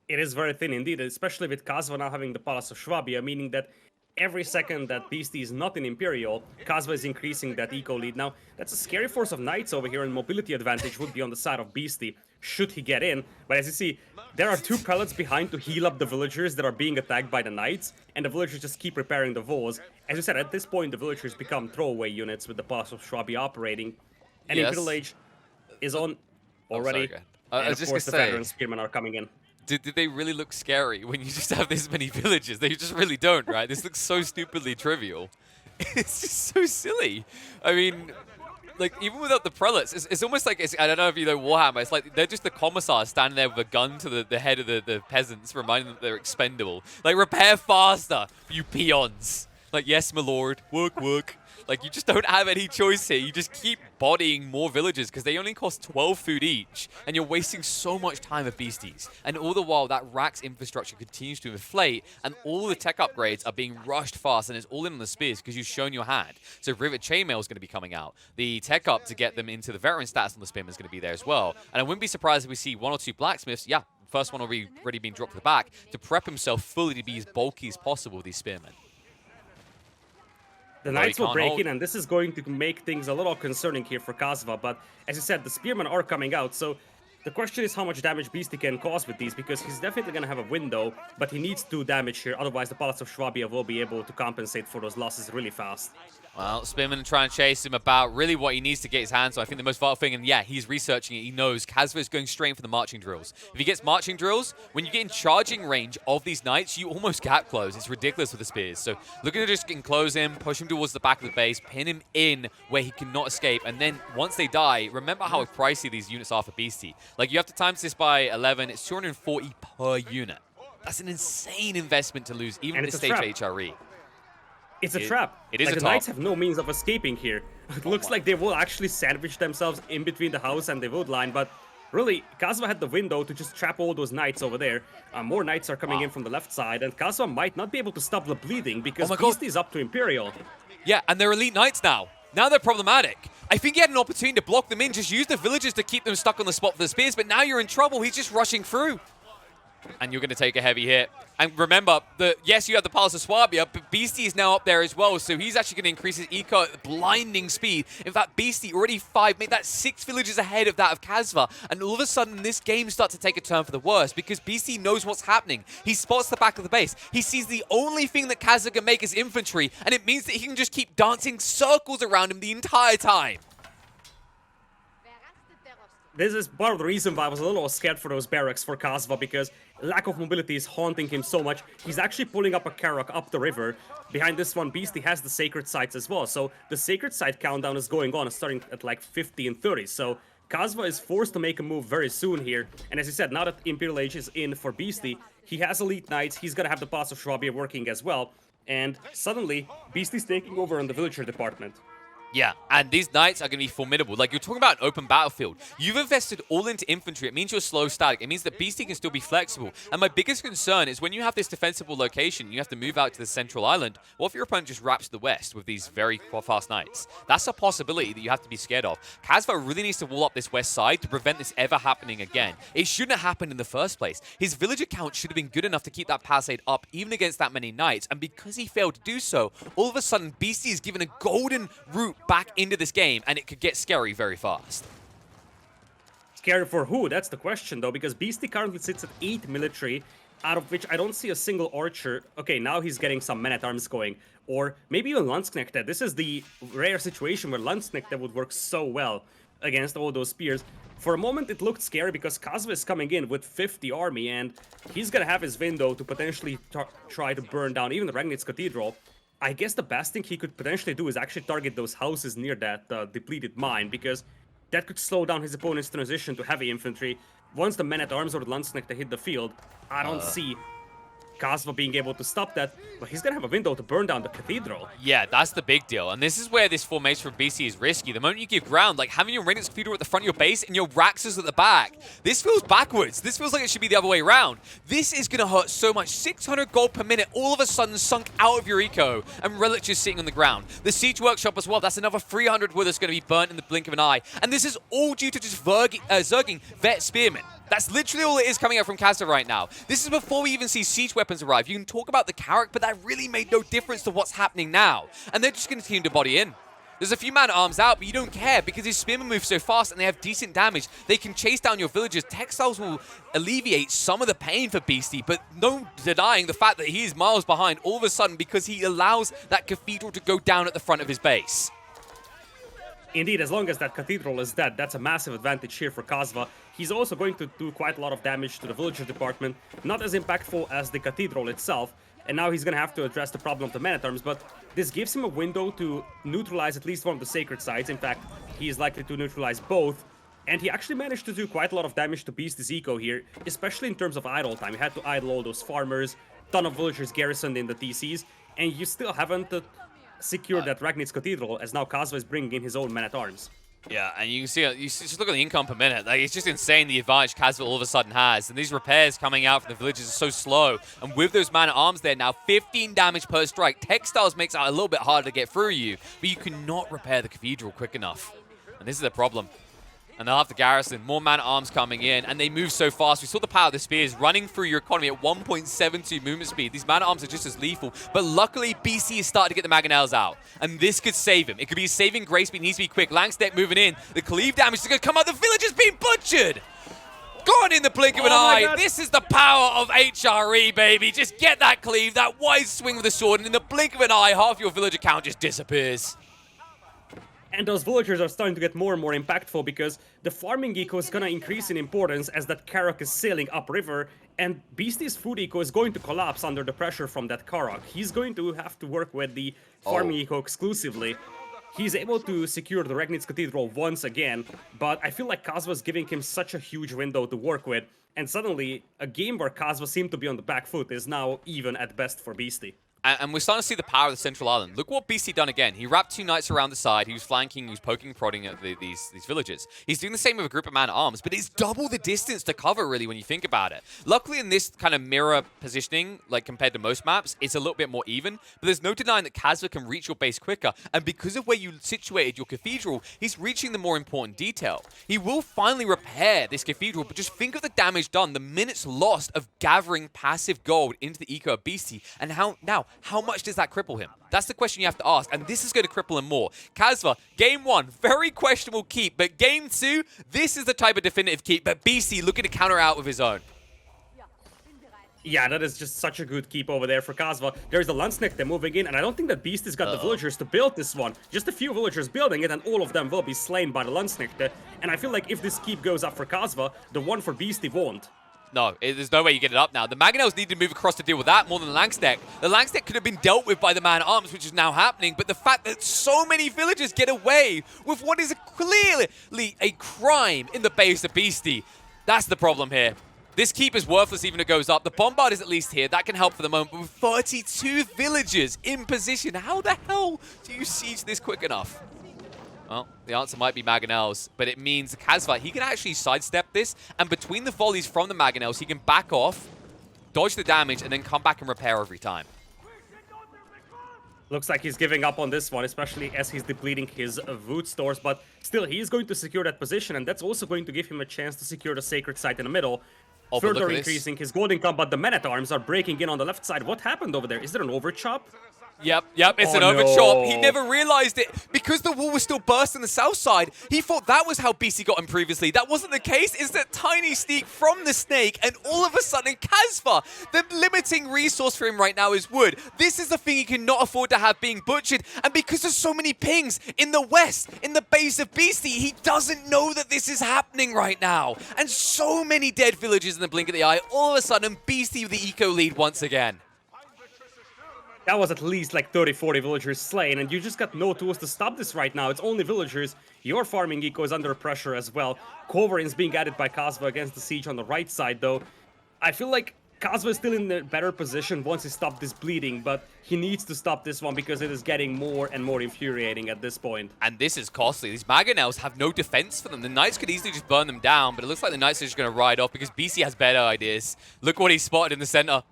It is very thin indeed, especially with Kasva now having the Palace of Swabia, meaning that every second that Beasty is not in Imperial, Kasva is increasing that eco lead. Now, that's a scary force of knights over here, and mobility advantage would be on the side of Beasty, should he get in. But as you see, there are 2 prelates behind to heal up the villagers that are being attacked by the knights, and the villagers just keep repairing the walls. As you said, at this point, the villagers become throwaway units with the Palace of Swabia operating. And Yes. Imperial Age is on already, I and was of just course the gonna say, veteran spearmen are coming in. Did they really look scary when you just have this many villages? They just really don't, right? This looks so stupidly trivial. It's just so silly. I mean, like, even without the prelates, it's almost like, I don't know if you know Warhammer, it's like they're just the commissars standing there with a gun to the head of the peasants, reminding them that they're expendable. Like, repair faster, you peons. Like, yes, my lord, work. Like, you just don't have any choice here. You just keep bodying more villagers because they only cost 12 food each, and you're wasting so much time with beasties. And all the while, that Rack's infrastructure continues to inflate, and all the tech upgrades are being rushed fast, and it's all in on the spears because you've shown your hand. So Rivet Chainmail is going to be coming out. The tech up to get them into the veteran stats on the spearman is going to be there as well. And I wouldn't be surprised if we see 1 or 2 blacksmiths. Yeah, first one already being dropped to the back to prep himself fully to be as bulky as possible with these spearmen. The Knights will break in, and this is going to make things a little concerning here for Kasva, but as you said, the Spearmen are coming out, so the question is how much damage Beasty can cause with these, because he's definitely going to have a window, but he needs 2 damage here, otherwise the Palace of Swabia will be able to compensate for those losses really fast. Well, Spearman trying to chase him about really what he needs to get his hands on. I think the most vital thing, and yeah, he's researching it. He knows Kasva is going straight for the marching drills. If he gets marching drills, when you get in charging range of these knights, you almost gap close. It's ridiculous with the spears. So looking to just enclose him, push him towards the back of the base, pin him in where he cannot escape. And then once they die, remember how pricey these units are for Beastie. Like, you have to times this by 11. It's 240 per unit. That's an insane investment to lose, even at this stage of HRE. It's a trap. It is like, a the Knights have no means of escaping here. It looks like they will actually sandwich themselves in between the house and the wood line, but really, Kasva had the window to just trap all those Knights over there. More Knights are coming in from the left side, and Kasva might not be able to stop the bleeding because Beastie is up to Imperial. Yeah, and they're elite Knights now. Now they're problematic. I think he had an opportunity to block them in, just use the villagers to keep them stuck on the spot for the spears, but now you're in trouble. He's just rushing through. And you're going to take a heavy hit. And remember, yes, you have the Palace of Swabia, but Beastie is now up there as well, so he's actually going to increase his eco at blinding speed. In fact, Beastie already 5, made that 6 villages ahead of that of Kasva, and all of a sudden, this game starts to take a turn for the worse, because Beastie knows what's happening. He spots the back of the base. He sees the only thing that Kasva can make is infantry, and it means that he can just keep dancing circles around him the entire time. This is part of the reason why I was a little scared for those barracks for Kasva, because lack of mobility is haunting him so much. He's actually pulling up a Karak up the river. Behind this one, Beastie has the sacred sites as well. So the sacred site countdown is going on, starting at like 50 and 30. So Kasva is forced to make a move very soon here. And as you said, now that Imperial Age is in for Beastie, he has elite knights. He's going to have the Palace of Swabia working as well. And suddenly, Beastie's taking over on the villager department. Yeah, and these knights are going to be formidable. Like, you're talking about an open battlefield. You've invested all into infantry. It means you're slow static. It means that Beastie can still be flexible. And my biggest concern is when you have this defensible location, you have to move out to the central island. What if your opponent just wraps to the west with these very fast knights? That's a possibility that you have to be scared of. Kasva really needs to wall up this west side to prevent this ever happening again. It shouldn't have happened in the first place. His villager count should have been good enough to keep that palisade up even against that many knights. And because he failed to do so, all of a sudden, Beastie is given a golden route back into this game, and it could get scary very fast. Scary for who? That's the question, though, because Beastie currently sits at 8 military, out of which I don't see a single archer. Okay, now he's getting some men-at-arms going, or maybe even Landsknechte. This is the rare situation where Landsknechte would work so well against all those spears. For a moment, it looked scary because Kasva is coming in with 50 army, and he's gonna have his window to potentially try to burn down even the Ragnitz Cathedral. I guess the best thing he could potentially do is actually target those houses near that depleted mine, because that could slow down his opponent's transition to heavy infantry. Once the men-at-arms or the Landsknechte hit the field, I don't see Kasva being able to stop that, but he's gonna have a window to burn down the cathedral. Yeah, that's the big deal, and this is where this formation for BC is risky. The moment you give ground, like having your Ragnitz Cathedral at the front of your base and your Raxus at the back, this feels backwards. This feels like it should be the other way around. This is gonna hurt so much. 600 gold per minute all of a sudden sunk out of your eco, and relics just sitting on the ground. The Siege Workshop as well, that's another 300 wood that's gonna be burnt in the blink of an eye, and this is all due to just zerging Vet Spearmen. That's literally all it is coming out from Kasva right now. This is before we even see siege weapons arrive. You can talk about the Carrack, but that really made no difference to what's happening now. And they're just going to continue to body in. There's a few man-at-arms out, but you don't care because his spearmen move so fast and they have decent damage. They can chase down your villagers. Textiles will alleviate some of the pain for Beastie, but no denying the fact that he is miles behind all of a sudden because he allows that cathedral to go down at the front of his base. Indeed, as long as that cathedral is dead, that's a massive advantage here for Kasva. He's also going to do quite a lot of damage to the villager department, not as impactful as the cathedral itself, and now he's going to have to address the problem of the men-at-arms, but this gives him a window to neutralize at least one of the sacred sites. In fact, he is likely to neutralize both, and he actually managed to do quite a lot of damage to Beastie's eco here, especially in terms of idle time. He had to idle all those farmers, ton of villagers garrisoned in the TCs, and you still haven't secured that Ragnitz Cathedral, as now Kasva is bringing in his own men-at-arms. Yeah, and you can see, just look at the income per minute. Like, it's just insane the advantage Kasva all of a sudden has. And these repairs coming out from the villages are so slow. And with those man-at-arms there now, 15 damage per strike. Textiles makes it a little bit harder to get through you, but you cannot repair the cathedral quick enough. And this is the problem. And they'll have the garrison, more man-at-arms coming in, and they move so fast. We saw the power of the spears running through your economy at 1.72 movement speed. These man-at-arms are just as lethal, but luckily BC is starting to get the mangonels out, and this could save him. It could be a saving grace, but he needs to be quick. Langstek moving in. The cleave damage is going to come out. The village is being butchered! Gone in the blink of an eye. This is the power of HRE, baby. Just get that cleave, that wide swing with the sword, and in the blink of an eye, half your village account just disappears. And those villagers are starting to get more and more impactful because the farming eco is going to increase in importance as that Karak is sailing upriver, and Beasty's food eco is going to collapse under the pressure from that Karak. He's going to have to work with the farming eco exclusively. He's able to secure the Ragnitz Cathedral once again, but I feel like Kasva is giving him such a huge window to work with, and suddenly a game where Kasva seemed to be on the back foot is now even at best for Beasty. And we're starting to see the power of the Central Island. Look what BC done again. He wrapped 2 knights around the side. He was flanking, he was poking, prodding at these villages. He's doing the same with a group of man-at-arms, but it's double the distance to cover, really, when you think about it. Luckily, in this kind of mirror positioning, like compared to most maps, it's a little bit more even, but there's no denying that Kasva can reach your base quicker, and because of where you situated your cathedral, he's reaching the more important detail. He will finally repair this cathedral, but just think of the damage done, the minutes lost of gathering passive gold into the eco of BC, and how much does that cripple him? That's the question you have to ask, and this is going to cripple him more. Kasva, game 1, very questionable keep, but game 2, this is the type of definitive keep, but BC looking to counter out with his own. Yeah, that is just such a good keep over there for Kasva. There's the Landsknecht moving in, and I don't think that Beast has got the villagers to build this one. Just a few villagers building it, and all of them will be slain by the Landsknecht. And I feel like if this keep goes up for Kasva, the one for Beasty won't. No, there's no way you get it up now. The Mangonels need to move across to deal with that more than the Langstek. The Langstek could have been dealt with by the man-at-arms, which is now happening, but the fact that so many villagers get away with what is clearly a crime in the base of Beasty, that's the problem here. This keep is worthless even if it goes up. The Bombard is at least here. That can help for the moment, but with 32 villagers in position, how the hell do you siege this quick enough? Well, the answer might be Mangonels, but it means Kasva, he can actually sidestep this, and between the volleys from the Mangonels, he can back off, dodge the damage, and then come back and repair every time. Looks like he's giving up on this one, especially as he's depleting his wood stores, but still, he's going to secure that position, and that's also going to give him a chance to secure the sacred site in the middle, further increasing his gold income, but the men-at-arms are breaking in on the left side. What happened over there? Is there an overchop? Yep, it's an overchop. He never realized it. Because the wall was still burst on the south side, he thought that was how BC got him previously. That wasn't the case. It's that tiny sneak from the snake, and all of a sudden, Kasva, the limiting resource for him right now is wood. This is the thing he cannot afford to have being butchered, and because there's so many pings in the west, in the base of Beasty, he doesn't know that this is happening right now. And so many dead villagers in the blink of the eye, all of a sudden, Beasty with the eco lead once again. That was at least like 30-40 villagers slain, and you just got no tools to stop this right now. It's only villagers. Your farming eco is under pressure as well. Culverins being added by Kasva against the siege on the right side, though. I feel like Kasva is still in a better position once he stopped this bleeding, but he needs to stop this one because it is getting more and more infuriating at this point. And this is costly. These Mangonels have no defense for them. The Knights could easily just burn them down, but it looks like the Knights are just going to ride off because BC has better ideas. Look what he spotted in the center.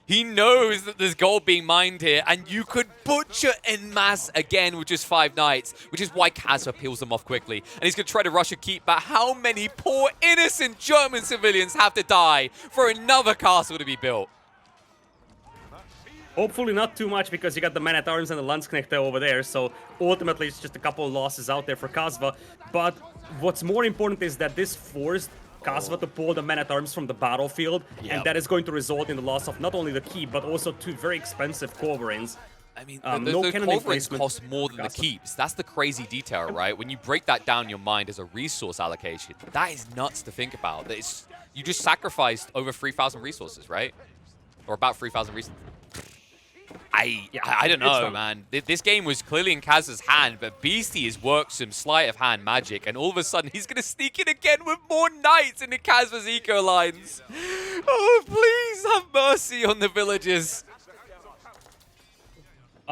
He knows that there's gold being mined here, and you could butcher en masse again with just 5 knights, which is why Kasva peels them off quickly. And he's going to try to rush a keep, but how many poor innocent German civilians have to die for another castle to be built? Hopefully not too much, because you got the men-at-arms and the Landsknecht over there, so ultimately it's just a couple of losses out there for Kasva. But what's more important is that this forced Kasva to pull the men-at-arms from the battlefield, and that is going to result in the loss of not only the keep, but also 2 very expensive Culverins. I mean, no the cannon Culverins replacement cost more than the keeps. That's the crazy detail, right? When you break that down in your mind as a resource allocation, that is nuts to think about. That is, you just sacrificed over 3,000 resources, right? Or about 3,000 resources. I don't know, man. This game was clearly in Kaz's hand, but Beasty has worked some sleight of hand magic, and all of a sudden he's going to sneak in again with more knights into Kaz's eco lines. Oh, please have mercy on the villagers.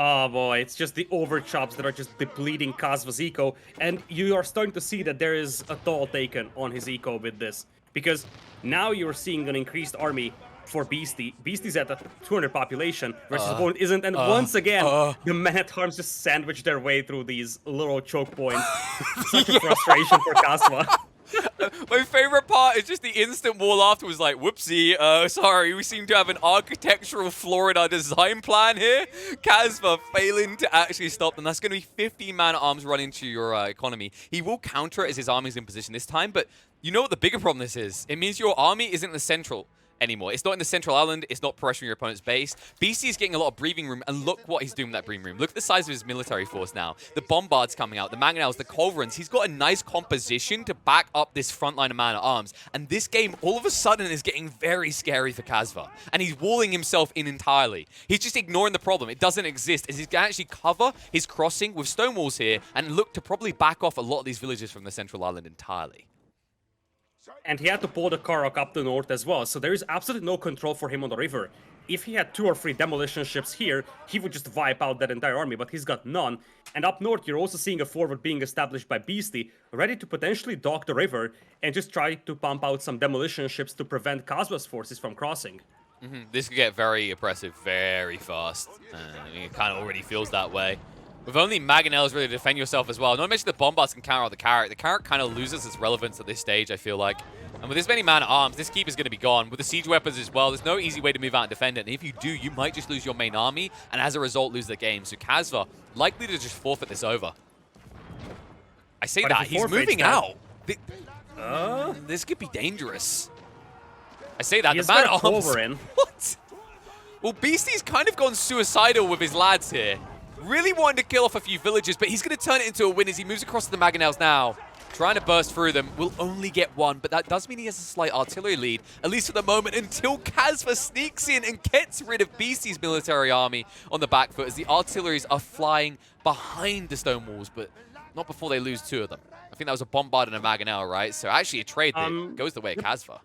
Oh boy, it's just the overchops that are just depleting Kasva's eco, and you are starting to see that there is a toll taken on his eco with this. Because now you're seeing an increased army for Beasty. Beasty's at a 200 population versus opponent isn't, and once again, the men-at-arms just sandwich their way through these little choke points. Such a frustration for Kasva. My favorite part is just the instant wall afterwards, like, whoopsie, sorry, we seem to have an architectural flaw in our design plan here. Kasva failing to actually stop them. That's going to be 15 man-at-arms running into your economy. He will counter it as his army's in position this time, but you know what the bigger problem this is? It means your army isn't in the central anymore. It's not in the central island. It's not pressuring your opponent's base. Beasty is getting a lot of breathing room, and look what he's doing with that breathing room. Look at the size of his military force now. The Bombards coming out, the Mangonels, the Culverins. He's got a nice composition to back up this front line of man-at-arms, and this game all of a sudden is getting very scary for Kasva, and he's walling himself in entirely. He's just ignoring the problem. It doesn't exist, as he can actually cover his crossing with stone walls here and look to probably back off a lot of these villages from the central island entirely. And he had to pull the Karok up the north as well, so there is absolutely no control for him on the river. If he had 2 or 3 demolition ships here, he would just wipe out that entire army, but he's got none. And up north, you're also seeing a forward being established by Beasty, ready to potentially dock the river and just try to pump out some demolition ships to prevent Kasva's forces from crossing. This could get very oppressive very fast. It kind of already feels that way. With only Mangonels really to defend yourself as well. Not to mention the Bombards can counter out the Carrot. The Carrot kind of loses its relevance at this stage, I feel like. And with this many man-at-arms, this keep is going to be gone. With the siege weapons as well, there's no easy way to move out and defend it. And if you do, you might just lose your main army, and as a result, lose the game. So Kasva, likely to just forfeit this over. I say that, he's moving out. This could be dangerous. I say that, the man-at-arms. What? Well, Beasty's kind of gone suicidal with his lads here. Really wanting to kill off a few villages, but he's going to turn it into a win as he moves across to the Mangonels now. Trying to burst through them. Will only get 1, but that does mean he has a slight artillery lead, at least for the moment, until Kasva sneaks in and gets rid of Beasty's military army on the back foot as the artilleries are flying behind the stone walls, but not before they lose 2 of them. I think that was a Bombard and a Mangonel, right? So actually a trade that goes the way of Kasva.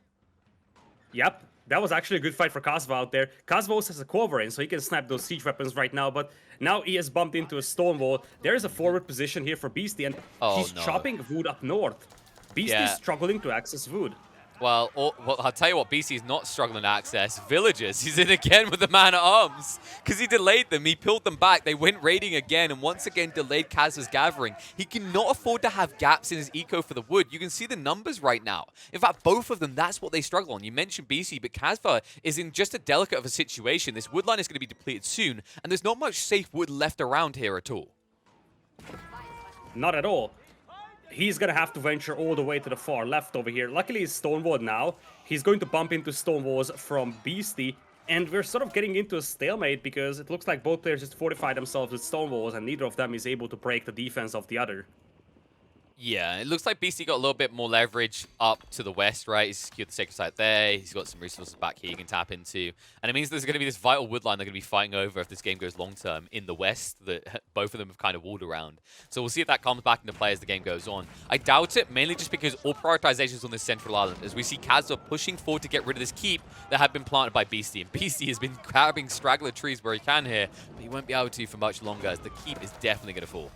Yep. That was actually a good fight for Kasva out there. Kasva also has a Culverin, so he can snap those siege weapons right now, but now he has bumped into a stone wall. There is a forward position here for Beasty, and he's chopping wood up north. Beasty's struggling to access wood. Well, I'll tell you what, Beasty's not struggling to access. Villages. He's in again with the man-at-arms. Because he delayed them. He pulled them back. They went raiding again and once again delayed Kasva's gathering. He cannot afford to have gaps in his eco for the wood. You can see the numbers right now. In fact, both of them, that's what they struggle on. You mentioned Beasty, but Kasva is in just a delicate of a situation. This wood line is going to be depleted soon, and there's not much safe wood left around here at all. Not at all. He's going to have to venture all the way to the far left over here. Luckily, he's stonewalled now. He's going to bump into stone walls from Beasty. And we're sort of getting into a stalemate because it looks like both players just fortify themselves with stone walls and neither of them is able to break the defense of the other. Yeah, it looks like Beasty got a little bit more leverage up to the west, right? He's secured the sacred site there. He's got some resources back here he can tap into. And it means there's going to be this vital wood line they're going to be fighting over if this game goes long-term in the west that both of them have kind of walled around. So we'll see if that comes back into play as the game goes on. I doubt it, mainly just because all prioritizations on this central island, as we see Kasva pushing forward to get rid of this keep that had been planted by Beasty. And Beasty has been grabbing straggler trees where he can here, but he won't be able to for much longer as the keep is definitely going to fall.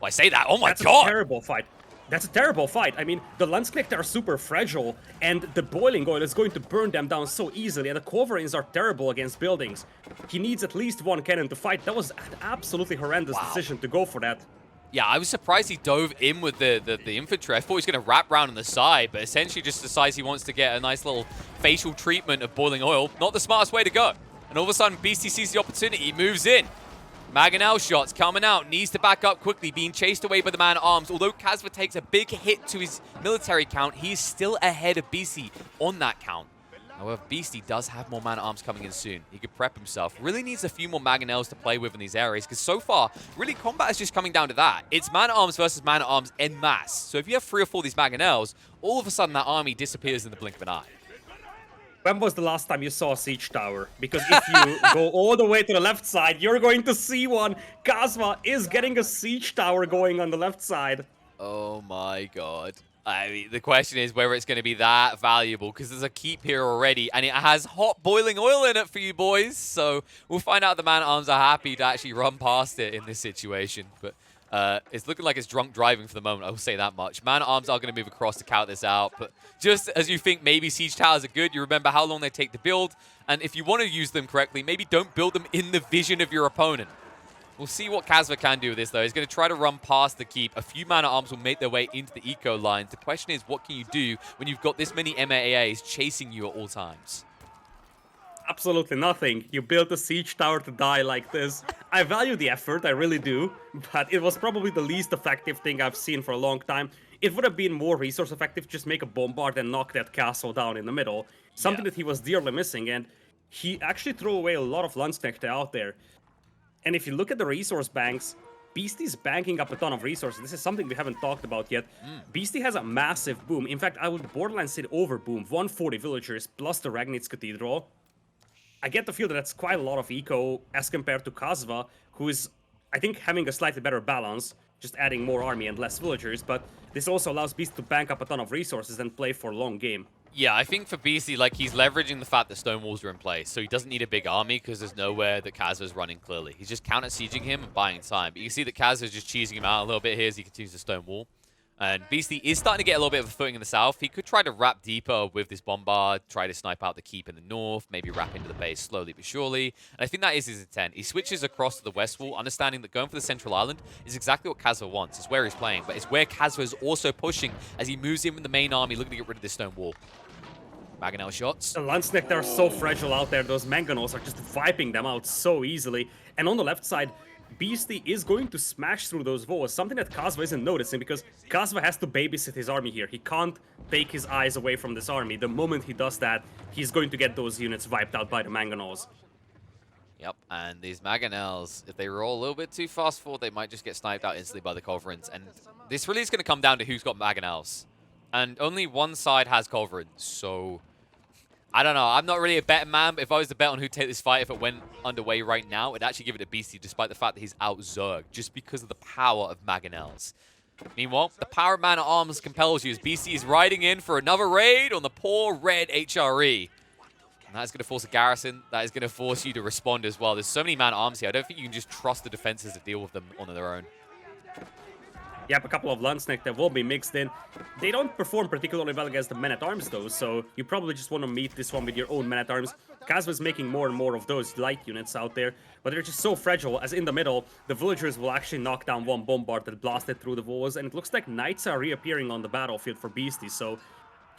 Well, I say that, oh my god! That's a terrible fight. That's a terrible fight. I mean, the Landsknecht are super fragile, and the boiling oil is going to burn them down so easily, and the Culverins are terrible against buildings. He needs at least 1 cannon to fight. That was an absolutely horrendous decision to go for that. Yeah, I was surprised he dove in with the infantry. I thought he was going to wrap around on the side, but essentially just decides he wants to get a nice little facial treatment of boiling oil. Not the smartest way to go. And all of a sudden, Beasty sees the opportunity, he moves in. Mangonel shots coming out, needs to back up quickly, being chased away by the man-at-arms. Although Kasva takes a big hit to his military count, he is still ahead of Beasty on that count. However, Beasty does have more man-at-arms coming in soon. He could prep himself. Really needs a few more Mangonels to play with in these areas, because so far, really combat is just coming down to that. It's man-at-arms versus man-at-arms en masse. So if you have 3 or 4 of these Mangonels, all of a sudden that army disappears in the blink of an eye. When was the last time you saw a siege tower? Because if you go all the way to the left side, you're going to see one. Kasva is getting a siege tower going on the left side. Oh my god. I mean, the question is whether it's going to be that valuable, because there's a keep here already, and it has hot boiling oil in it for you boys. So we'll find out the man-at-arms are happy to actually run past it in this situation. But it's looking like it's drunk driving for the moment, I will say that much. Man-at-arms are going to move across to count this out. But just as you think maybe siege towers are good, you remember how long they take to build. And if you want to use them correctly, maybe don't build them in the vision of your opponent. We'll see what Kasva can do with this, though. He's going to try to run past the keep. A few man-at-arms will make their way into the eco lines. The question is, what can you do when you've got this many MAAs chasing you at all times? Absolutely nothing. You built a siege tower to die like this. I value the effort, I really do, but it was probably the least effective thing I've seen for a long time. It would have been more resource effective just make a bombard and knock that castle down in the middle. Something that he was dearly missing, and he actually threw away a lot of Landsknechte out there. And if you look at the resource banks, Beasty's banking up a ton of resources. This is something we haven't talked about yet. Beasty has a massive boom. In fact, I would borderline say over boom. 140 villagers plus the Ragnitz Cathedral. I get the feel that that's quite a lot of eco as compared to Kasva, who is, I think, having a slightly better balance, just adding more army and less villagers. But this also allows Beasty to bank up a ton of resources and play for a long game. Yeah, I think for Beasty, like, he's leveraging the fact that stone walls are in place, so he doesn't need a big army because there's nowhere that Kasva's running clearly. He's just counter-sieging him and buying time. But you can see that Kasva's just cheesing him out a little bit here as he continues to stone wall. And Beasty is starting to get a little bit of a footing in the south. He could try to wrap deeper with this bombard, try to snipe out the keep in the north, maybe wrap into the base slowly but surely. And I think that is his intent. He switches across to the west wall, understanding that going for the central island is exactly what Kasva wants. It's where he's playing, but it's where Kasva is also pushing as he moves in with the main army, looking to get rid of this stone wall. Mangonel shots. The Landsknechte are so fragile out there. Those Mangonels are just wiping them out so easily. And on the left side, Beasty is going to smash through those walls, something that Kasva isn't noticing because Kasva has to babysit his army here. He can't take his eyes away from this army. The moment he does that, he's going to get those units wiped out by the Mangonels. Yep, and these Mangonels, if they roll a little bit too fast forward, they might just get sniped out instantly by the Culverins. And this really is going to come down to who's got Mangonels. And only one side has Culverins, so I don't know. I'm not really a betting man, but if I was to bet on who'd take this fight if it went underway right now, I'd actually give it to Beasty, despite the fact that he's out Zerg, just because of the power of Mangonels. Meanwhile, the power of Man-at-Arms compels you as Beasty is riding in for another raid on the poor red HRE. And that is going to force a garrison. That is going to force you to respond as well. There's so many Man-at-Arms here. I don't think you can just trust the defenses to deal with them on their own. Yep, a couple of Landsknechte that will be mixed in. They don't perform particularly well against the Men-at-Arms though, so you probably just want to meet this one with your own Men-at-Arms. Kasva's making more and more of those light units out there, but they're just so fragile, as in the middle, the villagers will actually knock down one bombard that blasted through the walls, and it looks like knights are reappearing on the battlefield for Beasty, so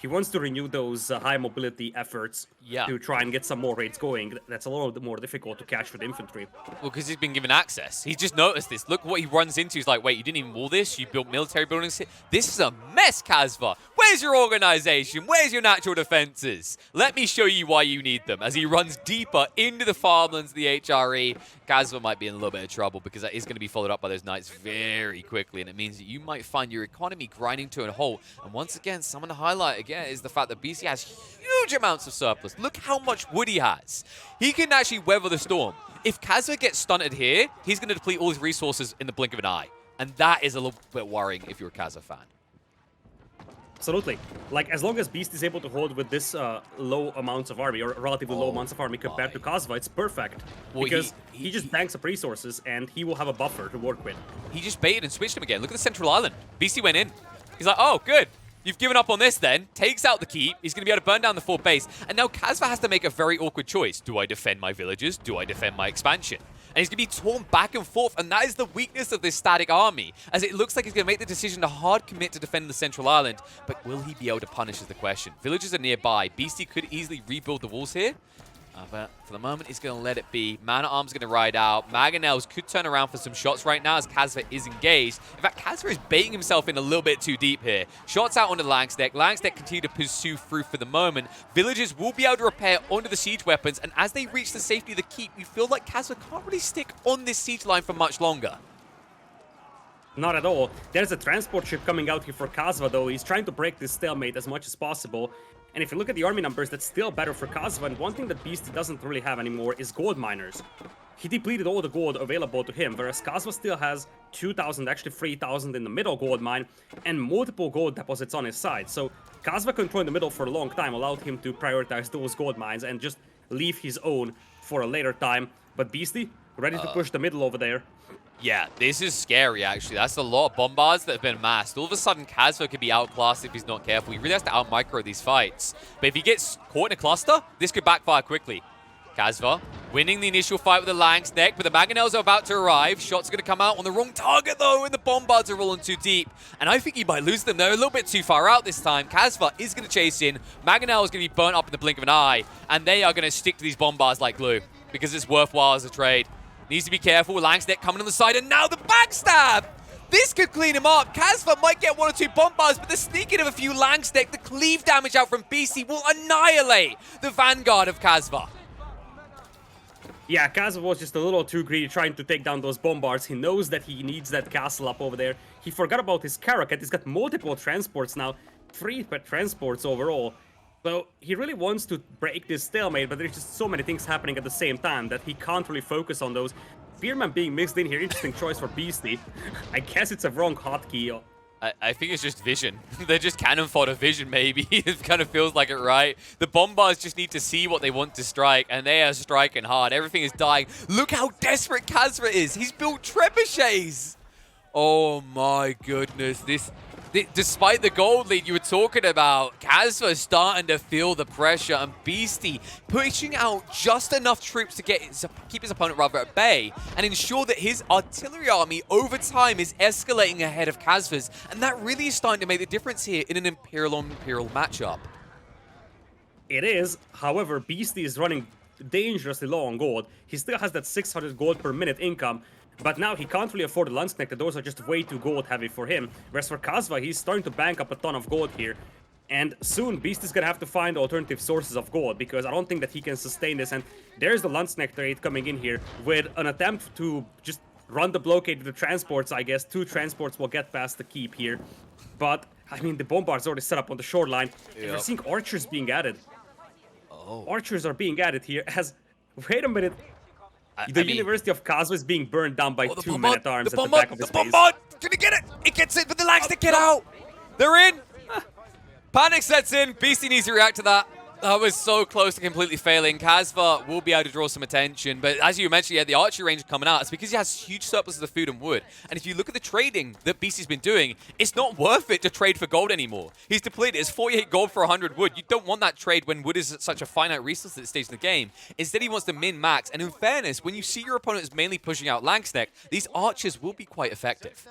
he wants to renew those high mobility efforts to try and get some more raids going. That's a little bit more difficult to catch with infantry. Well, because he's been given access. He's just noticed this. Look what he runs into. He's like, wait, you didn't even wall this? You built military buildings here? This is a mess, Kasva. Where's your organization? Where's your natural defenses? Let me show you why you need them. As he runs deeper into the farmlands, the HRE, Kasva might be in a little bit of trouble because that is going to be followed up by those knights very quickly. And it means that you might find your economy grinding to a halt. And once again, someone to highlight again is the fact that BC has huge amounts of surplus. Look how much wood he has. He can actually weather the storm. If Kasva gets stunted here, he's going to deplete all his resources in the blink of an eye. And that is a little bit worrying if you're a Kasva fan. Absolutely. Like, as long as Beast is able to hold with this low amounts of army, or relatively low amounts of army compared to Kasva, it's perfect. Well, because he just banks up resources, and he will have a buffer to work with. He just baited and switched him again. Look at the central island. Beastie went in. He's like, oh, good. You've given up on this then. Takes out the keep. He's going to be able to burn down the fort base. And now Kasva has to make a very awkward choice. Do I defend my villages? Do I defend my expansion? And he's going to be torn back and forth, and that is the weakness of this static army, as it looks like he's going to make the decision to hard commit to defend the central island, but will he be able to punish is the question. Villages are nearby. Beastie could easily rebuild the walls here, but for the moment, he's going to let it be. Man-at-Arms going to ride out. Mangonels could turn around for some shots right now as Kasva is engaged. In fact, Kasva is baiting himself in a little bit too deep here. Shots out onto the Langstack. Langstack continue to pursue through for the moment. Villagers will be able to repair onto the siege weapons, and as they reach the safety of the keep, you feel like Kasva can't really stick on this siege line for much longer. Not at all. There's a transport ship coming out here for Kasva, though. He's trying to break this stalemate as much as possible. And if you look at the army numbers, that's still better for Kasva. And one thing that Beastyqt doesn't really have anymore is gold miners. He depleted all the gold available to him, whereas Kasva still has 2,000, actually 3,000 in the middle gold mine, and multiple gold deposits on his side. So Kasva controlling the middle for a long time allowed him to prioritize those gold mines and just leave his own for a later time. But Beastyqt, ready to push the middle over there. Yeah, this is scary, actually. That's a lot of bombards that have been massed. All of a sudden, Kasva could be outclassed if he's not careful. He really has to out-micro these fights. But if he gets caught in a cluster, this could backfire quickly. Kasva winning the initial fight with the Lang's neck, but the Mangonels are about to arrive. Shots going to come out on the wrong target, though, and the bombards are rolling too deep. And I think he might lose them. They're a little bit too far out this time. Kasva is going to chase in. Mangonel is going to be burnt up in the blink of an eye, and they are going to stick to these bombards like glue because it's worthwhile as a trade. Needs to be careful. Lang's neck coming on the side, and now the backstab! This could clean him up. Kasva might get 1 or 2 bombards, but the sneaking of a few Lang's neck, the cleave damage out from Beastyqt will annihilate the vanguard of Kasva. Yeah, Kasva was just a little too greedy trying to take down those bombards. He knows that he needs that castle up over there. He forgot about his Karakat. He's got multiple transports now. 3 transports overall. So he really wants to break this stalemate, but there's just so many things happening at the same time that he can't really focus on those. Spearman being mixed in here, interesting choice for Beastyqt. I guess it's a wrong hotkey. I think it's just vision. They're just cannon fodder vision, maybe. It kind of feels like it, right? The bombards just need to see what they want to strike, and they are striking hard. Everything is dying. Look how desperate Kasva is. He's built trebuchets. Oh my goodness. Despite the gold lead you were talking about, Kasva is starting to feel the pressure, and Beastyqt pushing out just enough troops to keep his opponent rather at bay and ensure that his artillery army over time is escalating ahead of Kasva's, and that really is starting to make the difference here in an Imperial-on-Imperial matchup. It is, however, Beastyqt is running dangerously low on gold. He still has that 600 gold per minute income, but now he can't really afford the Lanzknecht. Those are just way too gold heavy for him. Whereas for Kasva, he's starting to bank up a ton of gold here. And soon, Beastyqt is going to have to find alternative sources of gold, because I don't think that he can sustain this. And there's the Lanzknecht trade coming in here with an attempt to just run the blockade with the transports, I guess. 2 transports will get past the keep here. But, I mean, the bombards already set up on the shoreline. Yep. And we're seeing archers being added. Oh. Archers are being added here as... Wait a minute. The University of Kasva is being burned down by 2 men-at-arms at the back of his base. The bombard! Can he get it? It gets it, but the Lags to get out! They're in! Panic sets in. Beastyqt needs to react to that. That was so close to completely failing. Kasva will be able to draw some attention, but as you mentioned, yeah, the archery range coming out. It's because he has huge surpluses of food and wood. And if you look at the trading that Beastyqt's been doing, it's not worth it to trade for gold anymore. He's depleted. It's 48 gold for 100 wood. You don't want that trade when wood is such a finite resource at this stage in the game. Instead, he wants to min-max. And in fairness, when you see your opponent is mainly pushing out Langsknecht, these archers will be quite effective.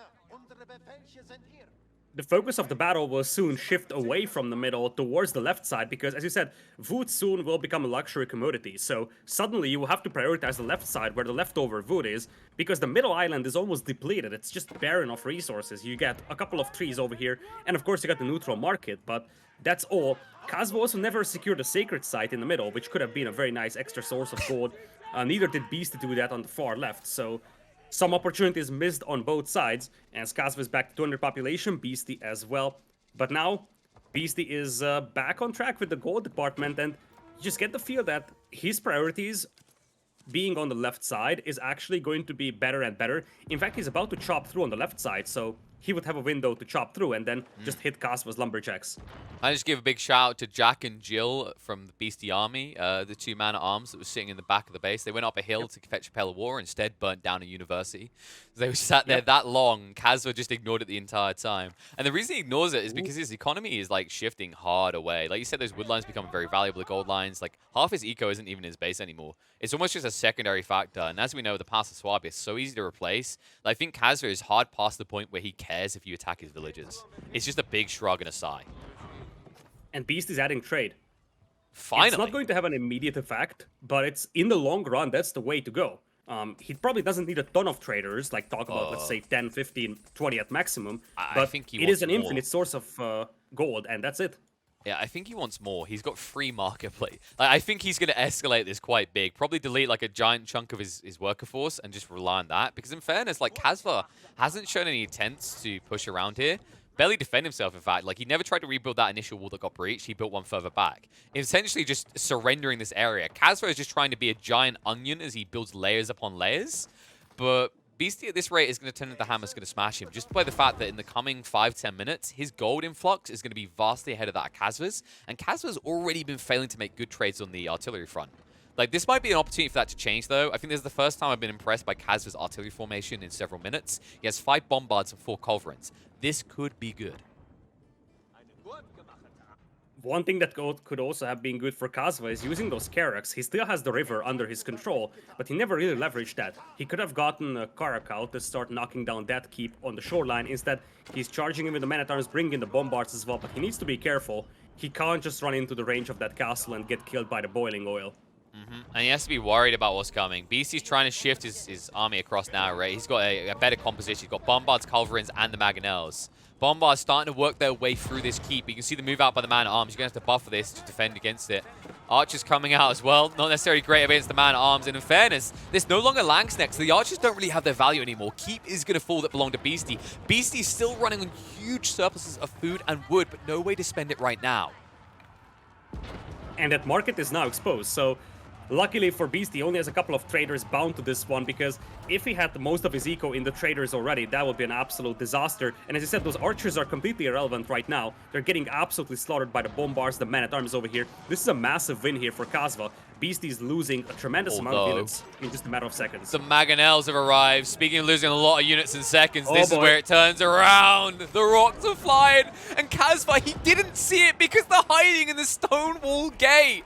The focus of the battle will soon shift away from the middle towards the left side, because, as you said, wood soon will become a luxury commodity. So suddenly you will have to prioritize the left side where the leftover wood is, because the middle island is almost depleted. It's just barren of resources. You get a couple of trees over here, and of course you got the neutral market, but that's all. Kasva also never secured a sacred site in the middle, which could have been a very nice extra source of gold. Neither did Beastyqt do that on the far left, so... some opportunities missed on both sides, as Kasva is back to 200 population, Beastyqt as well. But now, Beastyqt is back on track with the gold department, and you just get the feel that his priorities, being on the left side, is actually going to be better and better. In fact, he's about to chop through on the left side, so he would have a window to chop through and then just hit Kasva's lumberjacks. I just give a big shout out to Jack and Jill from the Beastyqt army, the 2 man-at-arms that were sitting in the back of the base. They went up a hill to fetch a Pail of War, instead burnt down a university. They were sat there that long. Kasva just ignored it the entire time. And the reason he ignores it is because his economy is like shifting hard away. Like you said, those wood lines become very valuable, the gold lines. Like half his eco isn't even his base anymore. It's almost just a secondary factor. And as we know, the Pass of Swab is so easy to replace. Like, I think Kasva is hard past the point where he cares if you attack his villages. It's just a big shrug and a sigh. And Beast is adding trade. Finally. It's not going to have an immediate effect, but it's in the long run, that's the way to go. He probably doesn't need a ton of traders, like talk about, let's say, 10, 15, 20 at maximum. But I think it is an more. infinite source of gold, and that's it. Yeah, I think he wants more. He's got free marketplace. Like, I think he's going to escalate this quite big. Probably delete like a giant chunk of his worker force and just rely on that. Because in fairness, like Kasva hasn't shown any intents to push around here. barely defend himself, in fact. Like, he never tried to rebuild that initial wall that got breached. He built one further back. Essentially just surrendering this area. Kasva is just trying to be a giant onion as he builds layers upon layers. But Beasty at this rate is going to turn into the hammer's going to smash him, just by the fact that in the coming 5-10 minutes, his gold influx is going to be vastly ahead of that of Kasva's. And Kasva's already been failing to make good trades on the artillery front. Like, this might be an opportunity for that to change, though. I think this is the first time I've been impressed by Kasva's artillery formation in several minutes. He has 5 bombards and 4 culverins. This could be good. One thing that could also have been good for Kasva is using those Karaks. He still has the river under his control, but he never really leveraged that. He could have gotten a Karak out to start knocking down that keep on the shoreline. Instead, he's charging him with the man-at-arms, bringing the bombards as well, but he needs to be careful. He can't just run into the range of that castle and get killed by the boiling oil. And he has to be worried about what's coming. Beasty's trying to shift his army across now, right? He's got a better composition. He's got Bombards, Culverins, and the Mangonels. Bombards starting to work their way through this keep. You can see the move out by the man-at-arms. You're going to have to buffer this to defend against it. Archers coming out as well. Not necessarily great against the man-at-arms. And in fairness, there's no longer Lanks next, so the archers don't really have their value anymore. Keep is going to fall that belong to Beasty. Beasty's still running on huge surpluses of food and wood, but no way to spend it right now. And that market is now exposed, so luckily for Beasty, he only has a couple of traders bound to this one, because if he had most of his eco in the traders already, that would be an absolute disaster. And as I said, those archers are completely irrelevant right now. They're getting absolutely slaughtered by the bombards, the man-at-arms over here. This is a massive win here for Kasva. Beasty's losing a tremendous amount of units in just a matter of seconds. The Mangonels have arrived. Speaking of losing a lot of units in seconds, this is where it turns around. The rocks are flying, and Kasva, he didn't see it because they're hiding in the stone wall gate.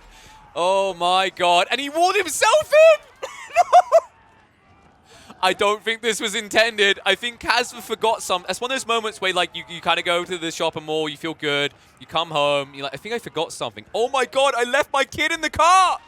Oh my god. And he walled himself in! No! I don't think this was intended. I think Kasva forgot some. That's one of those moments where, like, you kind of go to the shopping mall, you feel good, you come home, you're like, I think I forgot something. Oh my god, I left my kid in the car!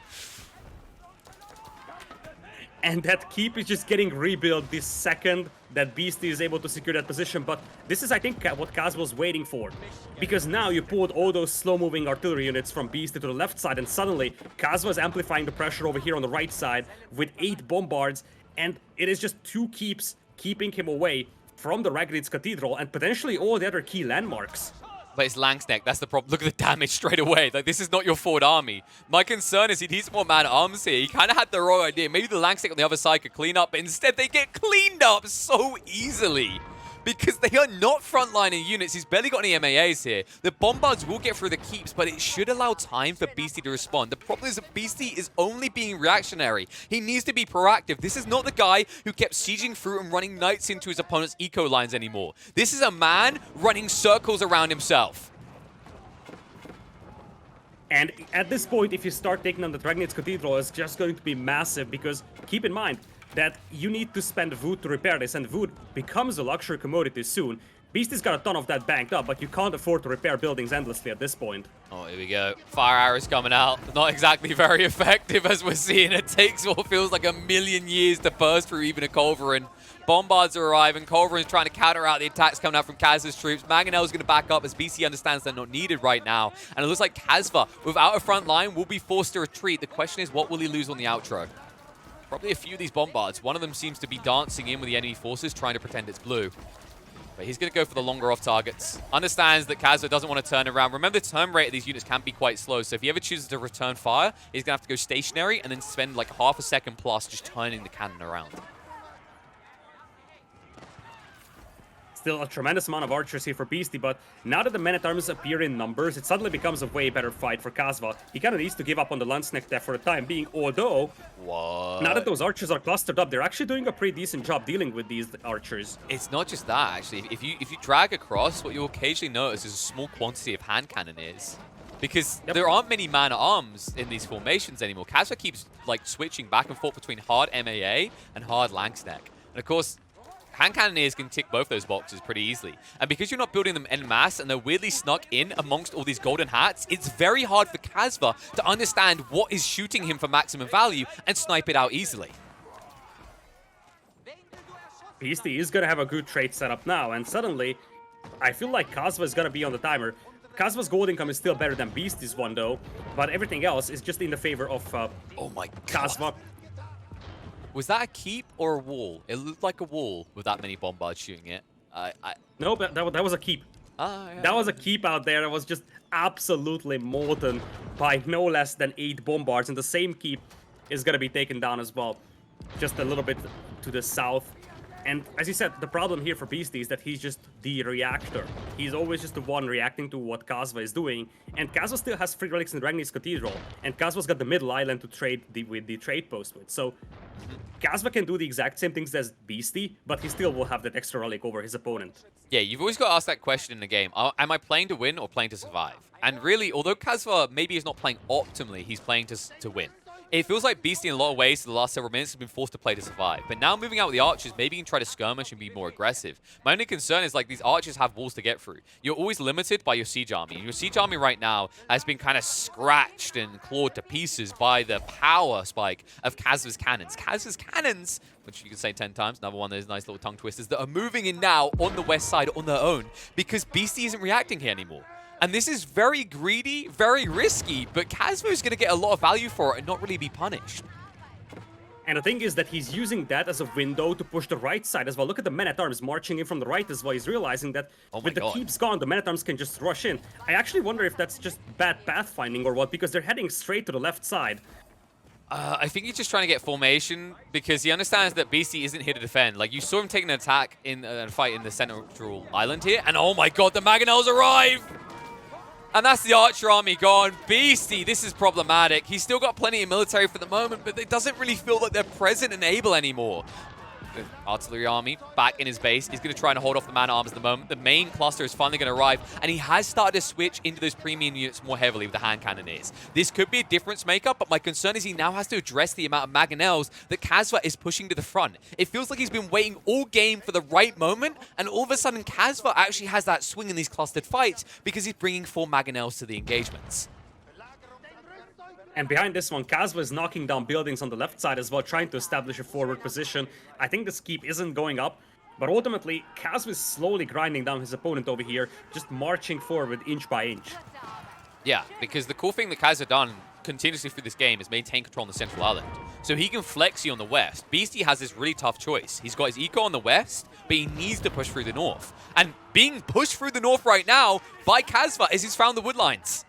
And that keep is just getting rebuilt this second that Beasty is able to secure that position. But this is, I think, what Kasva was waiting for. Because now you pulled all those slow-moving artillery units from Beasty to the left side, and suddenly Kasva is amplifying the pressure over here on the right side with 8 bombards, and it is just 2 keeps keeping him away from the Ragnitz Cathedral and potentially all the other key landmarks. But it's Langsneck, that's the problem. Look at the damage straight away. Like, this is not your forward army. My concern is he needs more man-at-arms here. He kind of had the wrong idea. Maybe the Langsneck on the other side could clean up, but instead they get cleaned up so easily. Because they are not frontlining units. He's barely got any MAAs here. The bombards will get through the keeps, but it should allow time for Beasty to respond. The problem is that Beasty is only being reactionary. He needs to be proactive. This is not the guy who kept sieging through and running knights into his opponent's eco lines anymore. This is a man running circles around himself. And at this point, if you start taking on the Ragnitz Cathedral, it's just going to be massive, because keep in mind that you need to spend wood to repair this, and wood becomes a luxury commodity soon. Beasty's got a ton of that banked up, but you can't afford to repair buildings endlessly at this point. Oh, here we go. Fire arrows coming out. Not exactly very effective, as we're seeing. It takes what feels like a million years to burst through even a culverin. Bombards are arriving. Culverin's trying to counter out the attacks coming out from Kasva's troops. Mangonel's going to back up as BC understands they're not needed right now. And it looks like Kasva, without a front line, will be forced to retreat. The question is, what will he lose on the outro? Probably a few of these bombards. One of them seems to be dancing in with the enemy forces, trying to pretend it's blue. But he's going to go for the longer off targets. Understands that Kasva doesn't want to turn around. Remember, the turn rate of these units can be quite slow, so if he ever chooses to return fire, he's going to have to go stationary and then spend like half a second plus just turning the cannon around. Still a tremendous amount of archers here for Beasty, but now that the men-at-arms appear in numbers, it suddenly becomes a way better fight for Kasva. He kind of needs to give up on the Landsneck there for the time being, although now that those archers are clustered up, they're actually doing a pretty decent job dealing with these archers. It's not just that, actually. If you drag across, what you'll occasionally notice is a small quantity of hand cannoneers. Because there aren't many man-at-arms in these formations anymore. Kasva keeps like switching back and forth between hard MAA and hard Landsneck. And of course, hand cannoneers can tick both those boxes pretty easily. And because you're not building them en masse and they're weirdly snuck in amongst all these golden hats, it's very hard for Kasva to understand what is shooting him for maximum value and snipe it out easily. Beasty is going to have a good trade setup now, and suddenly, I feel like Kasva is going to be on the timer. Kasva's gold income is still better than Beasty's one, though, but everything else is just in the favor of oh my God. Kasva. Was that a keep or a wall? It looked like a wall with that many bombards shooting it. No, but that was a keep. That was a keep out there that was just absolutely molten by no less than 8 bombards, and the same keep is going to be taken down as well, just a little bit to the south. And as you said, the problem here for Beasty is that he's just the reactor. He's always just the one reacting to what Kasva is doing, and Kasva still has 3 relics in Ragni's Cathedral, and Kasva's got the middle island to trade with the trade post with. So Kasva can do the exact same things as Beasty, but he still will have that extra relic over his opponent. Yeah, you've always got to ask that question in the game. Am I playing to win or playing to survive? And really, although Kasva maybe is not playing optimally, he's playing to win. It feels like Beasty in a lot of ways for the last several minutes has been forced to play to survive. But now moving out with the archers, maybe he can try to skirmish and be more aggressive. My only concern is like these archers have walls to get through. You're always limited by your siege army. And your siege army right now has been kind of scratched and clawed to pieces by the power spike of Kasva's cannons. Kasva's cannons, which you can say 10 times, another one of those nice little tongue twisters, that are moving in now on the west side on their own because Beasty isn't reacting here anymore. And this is very greedy, very risky, but Kasva is going to get a lot of value for it and not really be punished. And the thing is that he's using that as a window to push the right side as well. Look at the men-at-arms marching in from the right as well. He's realizing that with the keeps gone, the men-at-arms can just rush in. I actually wonder if that's just bad pathfinding or what, because they're heading straight to the left side. I think he's just trying to get formation because he understands that Beasty isn't here to defend. Like, you saw him taking an attack in a fight in the central island here, and oh my god, the Mangonels arrive! And that's the archer army gone. Beasty, this is problematic. He's still got plenty of military for the moment, but it doesn't really feel like they're present and able anymore. The artillery army back in his base. He's going to try and hold off the man-at-arms at the moment. The main cluster is finally going to arrive, and he has started to switch into those premium units more heavily with the hand cannoneers. This could be a difference maker, but my concern is he now has to address the amount of Mangonels that Kasva is pushing to the front. It feels like he's been waiting all game for the right moment, and all of a sudden Kasva actually has that swing in these clustered fights because he's bringing 4 Mangonels to the engagements. And behind this one, Kasva is knocking down buildings on the left side as well, trying to establish a forward position. I think this keep isn't going up, but ultimately, Kasva is slowly grinding down his opponent over here, just marching forward inch by inch. Yeah, because the cool thing that Kasva done continuously through this game is maintain control on the central island. So he can flex you on the west. Beasty has this really tough choice. He's got his eco on the west, but he needs to push through the north. And being pushed through the north right now by Kasva is he's found the wood lines.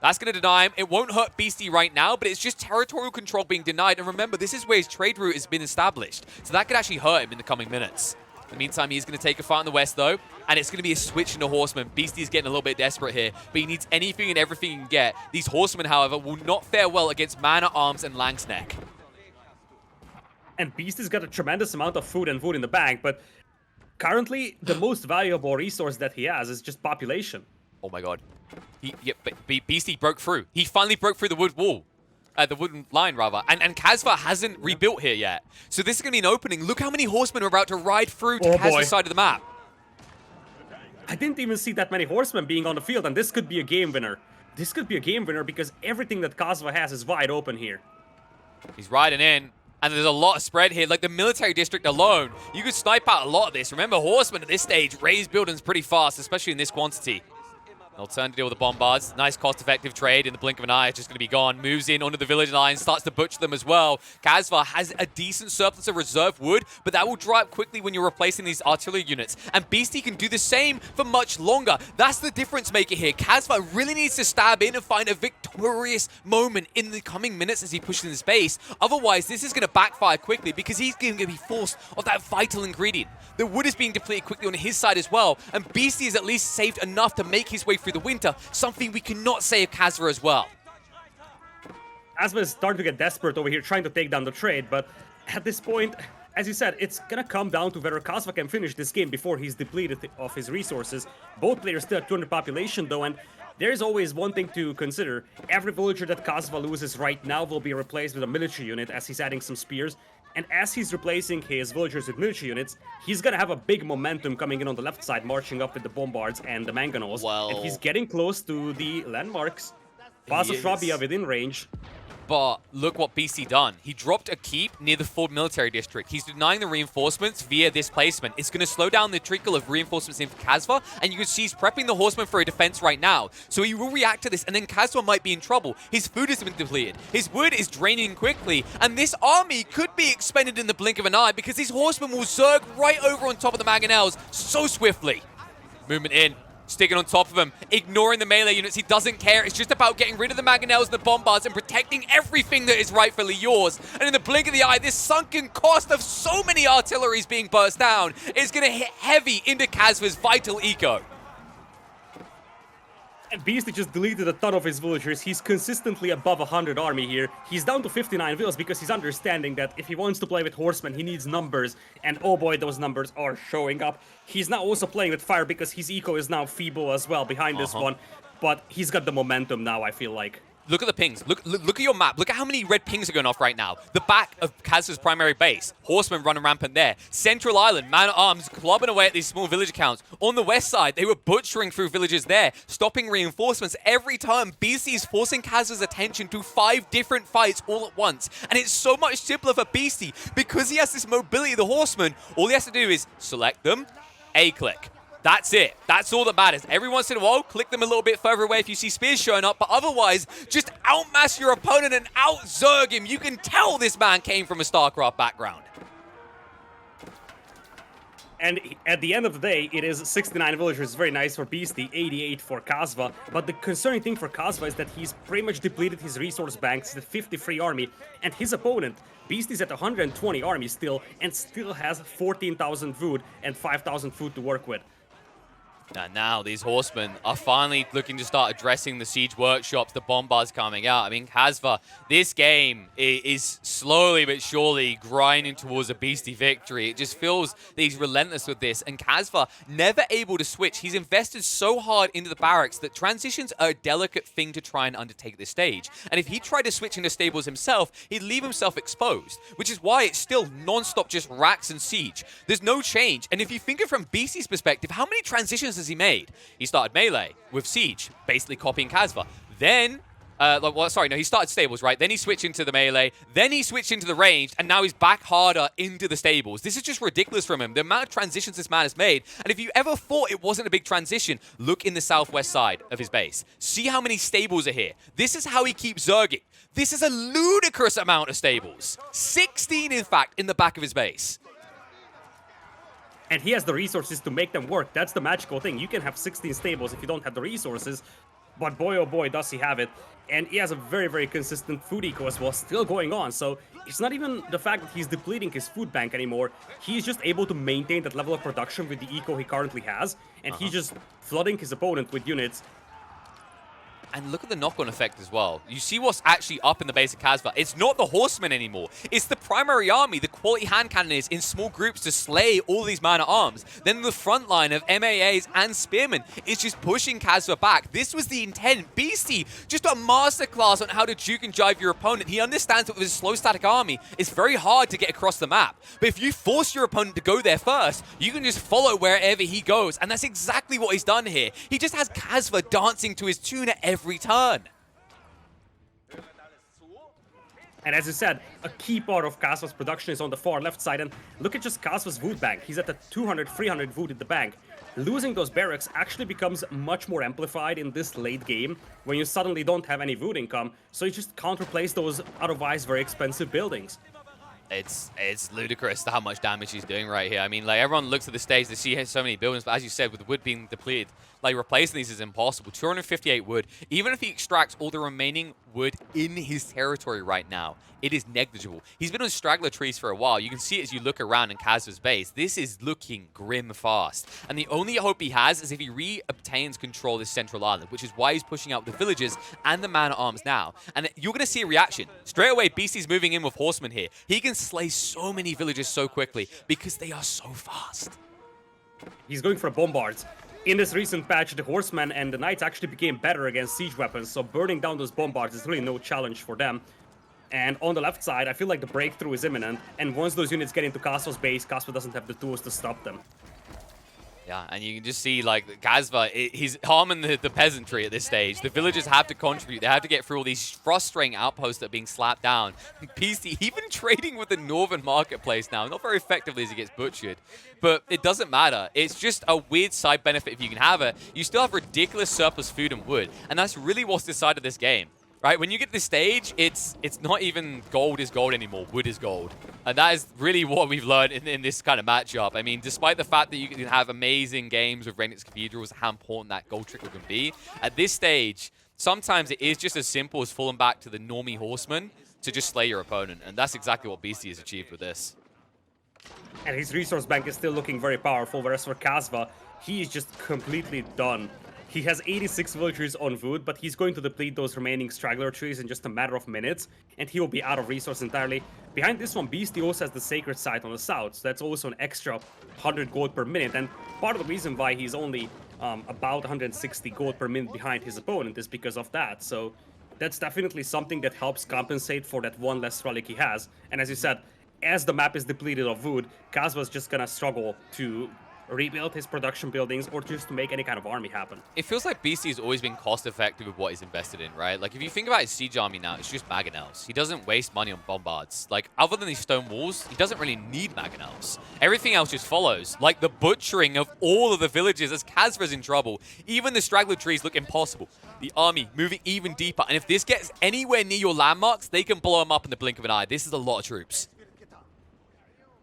That's going to deny him. It won't hurt Beasty right now, but it's just territorial control being denied. And remember, this is where his trade route has been established. So that could actually hurt him in the coming minutes. In the meantime, he's going to take a fight on the west, though. And it's going to be a switch into Horsemen. Beasty's getting a little bit desperate here, but he needs anything and everything he can get. These Horsemen, however, will not fare well against Man-at-Arms and Langsneck. And Beasty's got a tremendous amount of food and wood in the bank, but currently, the most valuable resource that he has is just population. Oh my god. Beasty broke through. He finally broke through the wood wall. The wooden line, rather. And Kasva hasn't rebuilt here yet. So this is going to be an opening. Look how many horsemen are about to ride through to Kasva's side of the map. I didn't even see that many horsemen being on the field, and this could be a game winner. This could be a game winner because everything that Kasva has is wide open here. He's riding in. And there's a lot of spread here. Like the military district alone, you could snipe out a lot of this. Remember, horsemen at this stage raise buildings pretty fast, especially in this quantity. They'll turn to deal with the bombards. Nice cost-effective trade in the blink of an eye. It's just going to be gone. Moves in onto the village line. Starts to butcher them as well. Kasva has a decent surplus of reserve wood, but that will dry up quickly when you're replacing these artillery units. And Beasty can do the same for much longer. That's the difference maker here. Kasva really needs to stab in and find a victorious moment in the coming minutes as he pushes in his base. Otherwise, this is going to backfire quickly because he's going to be forced of that vital ingredient. The wood is being depleted quickly on his side as well, and Beasty is at least saved enough to make his way through the winter, something we cannot say of Kasva as well. Kasva is starting to get desperate over here, trying to take down the trade, but at this point, as you said, it's gonna come down to whether Kasva can finish this game before he's depleted of his resources. Both players still have 200 population though, and there's always one thing to consider. Every villager that Kasva loses right now will be replaced with a military unit as he's adding some spears. And as he's replacing his villagers with military units, he's gonna have a big momentum coming in on the left side, marching up with the bombards and the Mangonels. And he's getting close to the landmarks. Pasashrabia within range. But look what Beasty done. He dropped a keep near the Ford military district. He's denying the reinforcements via this placement. It's going to slow down the trickle of reinforcements in for Kasva, and you can see he's prepping the horsemen for a defense right now. So he will react to this, and then Kasva might be in trouble. His food has been depleted. His wood is draining quickly, and this army could be expended in the blink of an eye because these horsemen will zerg right over on top of the Mangonels so swiftly. Movement in. sticking on top of him, ignoring the melee units. He doesn't care. It's just about getting rid of the mangonels and the bombards and protecting everything that is rightfully yours. And in the blink of the eye, this sunken cost of so many artilleries being burst down is going to hit heavy into Kasva's vital eco. And Beastyqt just deleted a ton of his villagers. He's consistently above 100 army here. He's down to 59 villas because he's understanding that if he wants to play with horsemen, he needs numbers. And oh boy, those numbers are showing up. He's now also playing with fire because his eco is now feeble as well behind this one. But he's got the momentum now, I feel like. Look at the pings. Look at your map. Look at how many red pings are going off right now. The back of Kasva's primary base. Horsemen running rampant there. Central Island, man-at-arms clubbing away at these small village accounts. On the west side, they were butchering through villages there, stopping reinforcements every time. Beasty is forcing Kasva's attention to 5 different fights all at once. And it's so much simpler for Beasty because he has this mobility of the horsemen. All he has to do is select them, A-click. That's it. That's all that matters. Every once in a while, click them a little bit further away if you see spears showing up, but otherwise, just outmass your opponent and out-zerg him. You can tell this man came from a StarCraft background. And at the end of the day, it is 69 villagers, very nice for Beasty, 88 for Kasva. But the concerning thing for Kasva is that he's pretty much depleted his resource banks, the 53 army, and his opponent, Beasty's at 120 army still, and still has 14,000 food and 5,000 food to work with. And now these horsemen are finally looking to start addressing the siege workshops, the bombards coming out. I mean, Kasva, this game is slowly but surely grinding towards a Beasty victory. It just feels that he's relentless with this. And Kasva, never able to switch. He's invested so hard into the barracks that transitions are a delicate thing to try and undertake at this stage. And if he tried to switch into stables himself, he'd leave himself exposed, which is why it's still non-stop just racks and siege. There's no change. And if you think it from Beasty's perspective, how many transitions has he made? He started melee with siege, basically copying Kasva. Then, he started stables, right? Then he switched into the melee. Then he switched into the ranged, and now he's back harder into the stables. This is just ridiculous from him. The amount of transitions this man has made. And if you ever thought it wasn't a big transition, look in the southwest side of his base. See how many stables are here. This is how he keeps zerging. This is a ludicrous amount of stables. 16, in fact, in the back of his base. And he has the resources to make them work. That's the magical thing. You can have 16 stables if you don't have the resources. But boy, oh boy, does he have it. And he has a very, very consistent food eco as well, still going on. So it's not even the fact that he's depleting his food bank anymore. He's just able to maintain that level of production with the eco he currently has. And he's just flooding his opponent with units. And look at the knock-on effect as well. You see what's actually up in the base of Kasva. It's not the horsemen anymore. It's the primary army, the quality hand cannoniers in small groups to slay all these man-at-arms. Then the front line of MAAs and spearmen is just pushing Kasva back. This was the intent. Beasty, just a masterclass on how to juke and jive your opponent. He understands that with his slow static army, it's very hard to get across the map. But if you force your opponent to go there first, you can just follow wherever he goes. And that's exactly what he's done here. He just has Kasva dancing to his tune at every turn. And as you said, a key part of Kasva's production is on the far left side. And look at just Kasva's food bank. He's at the 200, 300 food in the bank. Losing those barracks actually becomes much more amplified in this late game when you suddenly don't have any food income. So you just can't replace those otherwise very expensive buildings. It's ludicrous how much damage he's doing right here. I mean, like, everyone looks at the stage, they see so many buildings, but as you said, with the wood being depleted, like, replacing these is impossible. 258 wood. Even if he extracts all the remaining wood in his territory right now, it is negligible. He's been on straggler trees for a while. You can see it as you look around in Kasva's base. This is looking grim fast. And the only hope he has is if he re-obtains control of this central island, which is why he's pushing out the villagers and the man-at-arms now. And you're going to see a reaction. Straight away, Beasty's moving in with horsemen here. He can slay so many villagers so quickly because they are so fast. He's going for bombards. In this recent patch, the horsemen and the knights actually became better against siege weapons, so burning down those bombards is really no challenge for them. And on the left side, I feel like the breakthrough is imminent, and once those units get into Kasva's base, Kasva doesn't have the tools to stop them. Yeah, and you can just see, like, Kasva, he's harming the peasantry at this stage. The villagers have to contribute. They have to get through all these frustrating outposts that are being slapped down. Beasty even trading with the northern marketplace now. Not very effectively as he gets butchered. But it doesn't matter. It's just a weird side benefit if you can have it. You still have ridiculous surplus food and wood. And that's really what's decided this game. right? When you get to this stage, it's not even gold is gold anymore. Wood is gold. And that is really what we've learned in this kind of matchup. I mean, despite the fact that you can have amazing games with Renix Cathedrals, how important that gold trickle can be, at this stage, sometimes it is just as simple as falling back to the normie horseman to just slay your opponent. And that's exactly what Beasty has achieved with this. And his resource bank is still looking very powerful, whereas for Kasva, he is just completely done. He has 86 villagers on wood, but he's going to deplete those remaining straggler trees in just a matter of minutes, and he will be out of resource entirely. Behind this one, Beasty also has the Sacred Site on the south, so that's also an extra 100 gold per minute, and part of the reason why he's only about 160 gold per minute behind his opponent is because of that, so that's definitely something that helps compensate for that one less relic he has. And as you said, as the map is depleted of wood, Kasva's just gonna struggle to rebuild his production buildings or just to make any kind of army happen. It feels like Beasty has always been cost-effective with what he's invested in, right? Like, if you think about his siege army now, it's just Mangonels. He doesn't waste money on bombards. Like, other than these stone walls, he doesn't really need Mangonels. Everything else just follows. Like, the butchering of all of the villages as Kasva's in trouble. Even the straggler trees look impossible. The army moving even deeper. And if this gets anywhere near your landmarks, they can blow them up in the blink of an eye. This is a lot of troops.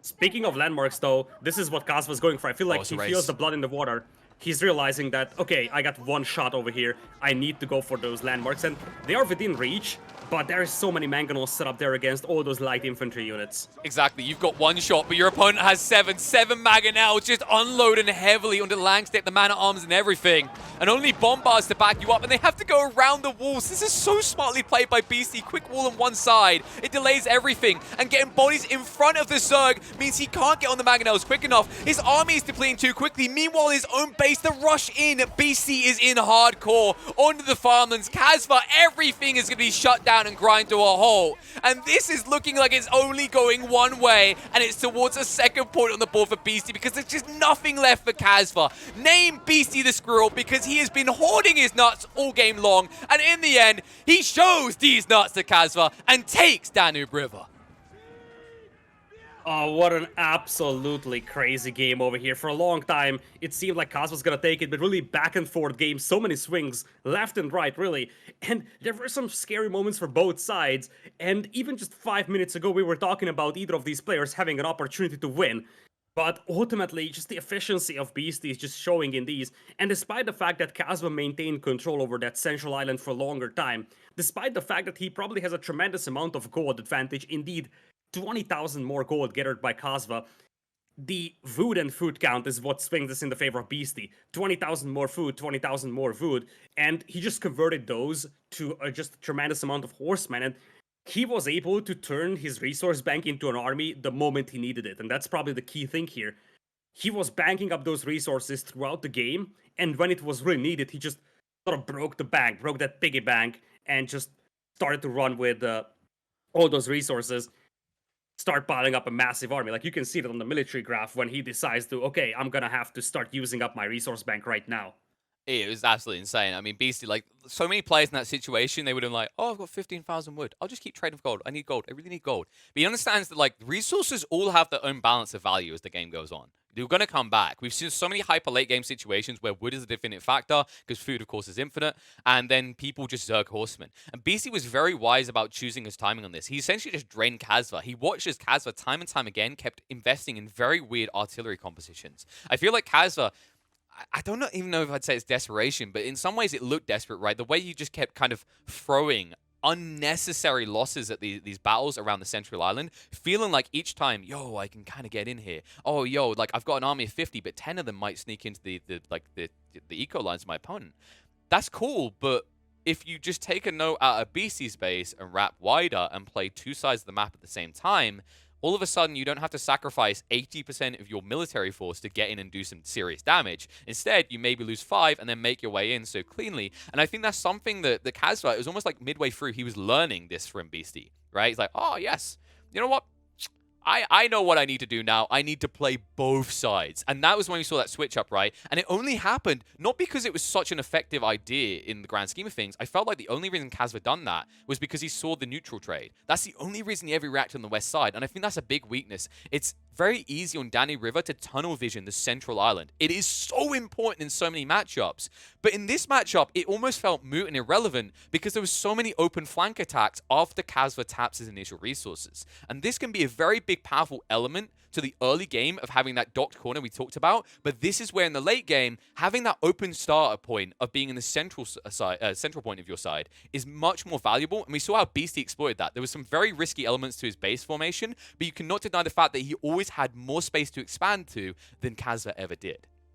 Speaking of landmarks, though, this is what Kasva's going for. I feel like he feels the blood in the water. He's realizing that, okay, I got one shot over here. I need to go for those landmarks, and they are within reach, but there is so many mangonels set up there against all those light infantry units. Exactly. You've got one shot, but your opponent has seven. Seven mangonels just unloading heavily onto the Langstep, the man-at-arms, and everything. And only bombards to back you up, and they have to go around the walls. This is so smartly played by Beasty. Quick wall on one side. It delays everything, and getting bodies in front of the Zerg means he can't get on the mangonels quick enough. His army is depleting too quickly. Meanwhile, his own base, the rush in. Beasty is in hardcore. Onto the farmlands. Kasva, everything is going to be shut down and grind to a halt. And this is looking like it's only going one way, and it's towards a second point on the board for Beasty because there's just nothing left for Kasva. Name Beasty the Squirrel because he has been hoarding his nuts all game long, and in the end, he shows these nuts to Kasva and takes Danube River. Oh, what an absolutely crazy game over here. For a long time, it seemed like Kasva's gonna take it, but really back and forth games, so many swings, left and right, really. And there were some scary moments for both sides, and even just 5 minutes ago, we were talking about either of these players having an opportunity to win. But ultimately, just the efficiency of Beasty is just showing in these, and despite the fact that Kasva maintained control over that central island for a longer time, despite the fact that he probably has a tremendous amount of gold advantage, indeed, 20,000 more gold gathered by Kasva. The wood and food count is what swings us in the favor of Beasty. 20,000 more food, 20,000 more wood, and he just converted those to just a tremendous amount of horsemen, and he was able to turn his resource bank into an army the moment he needed it, and that's probably the key thing here. He was banking up those resources throughout the game, and when it was really needed, he just sort of broke the bank, broke that piggy bank, and just started to run with all those resources. Start piling up a massive army. Like, you can see it on the military graph when he decides to, okay, I'm gonna have to start using up my resource bank right now. It was absolutely insane. I mean, Beasty, like, so many players in that situation, they would have been like, oh, I've got 15,000 wood. I'll just keep trading for gold. I need gold. I really need gold. But he understands that, like, resources all have their own balance of value as the game goes on. They're going to come back. We've seen so many hyper late game situations where wood is a definite factor because food, of course, is infinite, and then people just zerg horsemen. And Beasty was very wise about choosing his timing on this. He essentially just drained Kasva. He watched as Kasva time and time again kept investing in very weird artillery compositions. I feel like Kasva, I don't even know if I'd say it's desperation, but in some ways it looked desperate, right? The way you just kept kind of throwing unnecessary losses at these battles around the central island, feeling like each time, yo, I can kind of get in here. Oh, yo, like I've got an army of 50, but 10 of them might sneak into the eco lines of my opponent. That's cool, but if you just take a note out of Beasty's base and wrap wider and play two sides of the map at the same time, all of a sudden, you don't have to sacrifice 80% of your military force to get in and do some serious damage. Instead, you maybe lose 5 and then make your way in so cleanly. And I think that's something that the Kasva, it was almost like midway through, he was learning this from Beasty, right? He's like, oh, yes, you know what? I know what I need to do now. I need to play both sides. And that was when we saw that switch up, right? And it only happened not because it was such an effective idea in the grand scheme of things. I felt like the only reason Kasva done that was because he saw the neutral trade. That's the only reason he ever reacted on the west side. And I think that's a big weakness. It's very easy on Danny River to tunnel vision the central island. It is so important in so many matchups. But in this matchup, it almost felt moot and irrelevant because there was so many open flank attacks after Kasva taps his initial resources. And this can be a very big, powerful element to the early game of having that docked corner we talked about. But this is where in the late game, having that open starter point of being in the central point of your side is much more valuable. And we saw how Beasty exploited that. There was some very risky elements to his base formation, but you cannot deny the fact that he always had more space to expand to than Kasva ever did.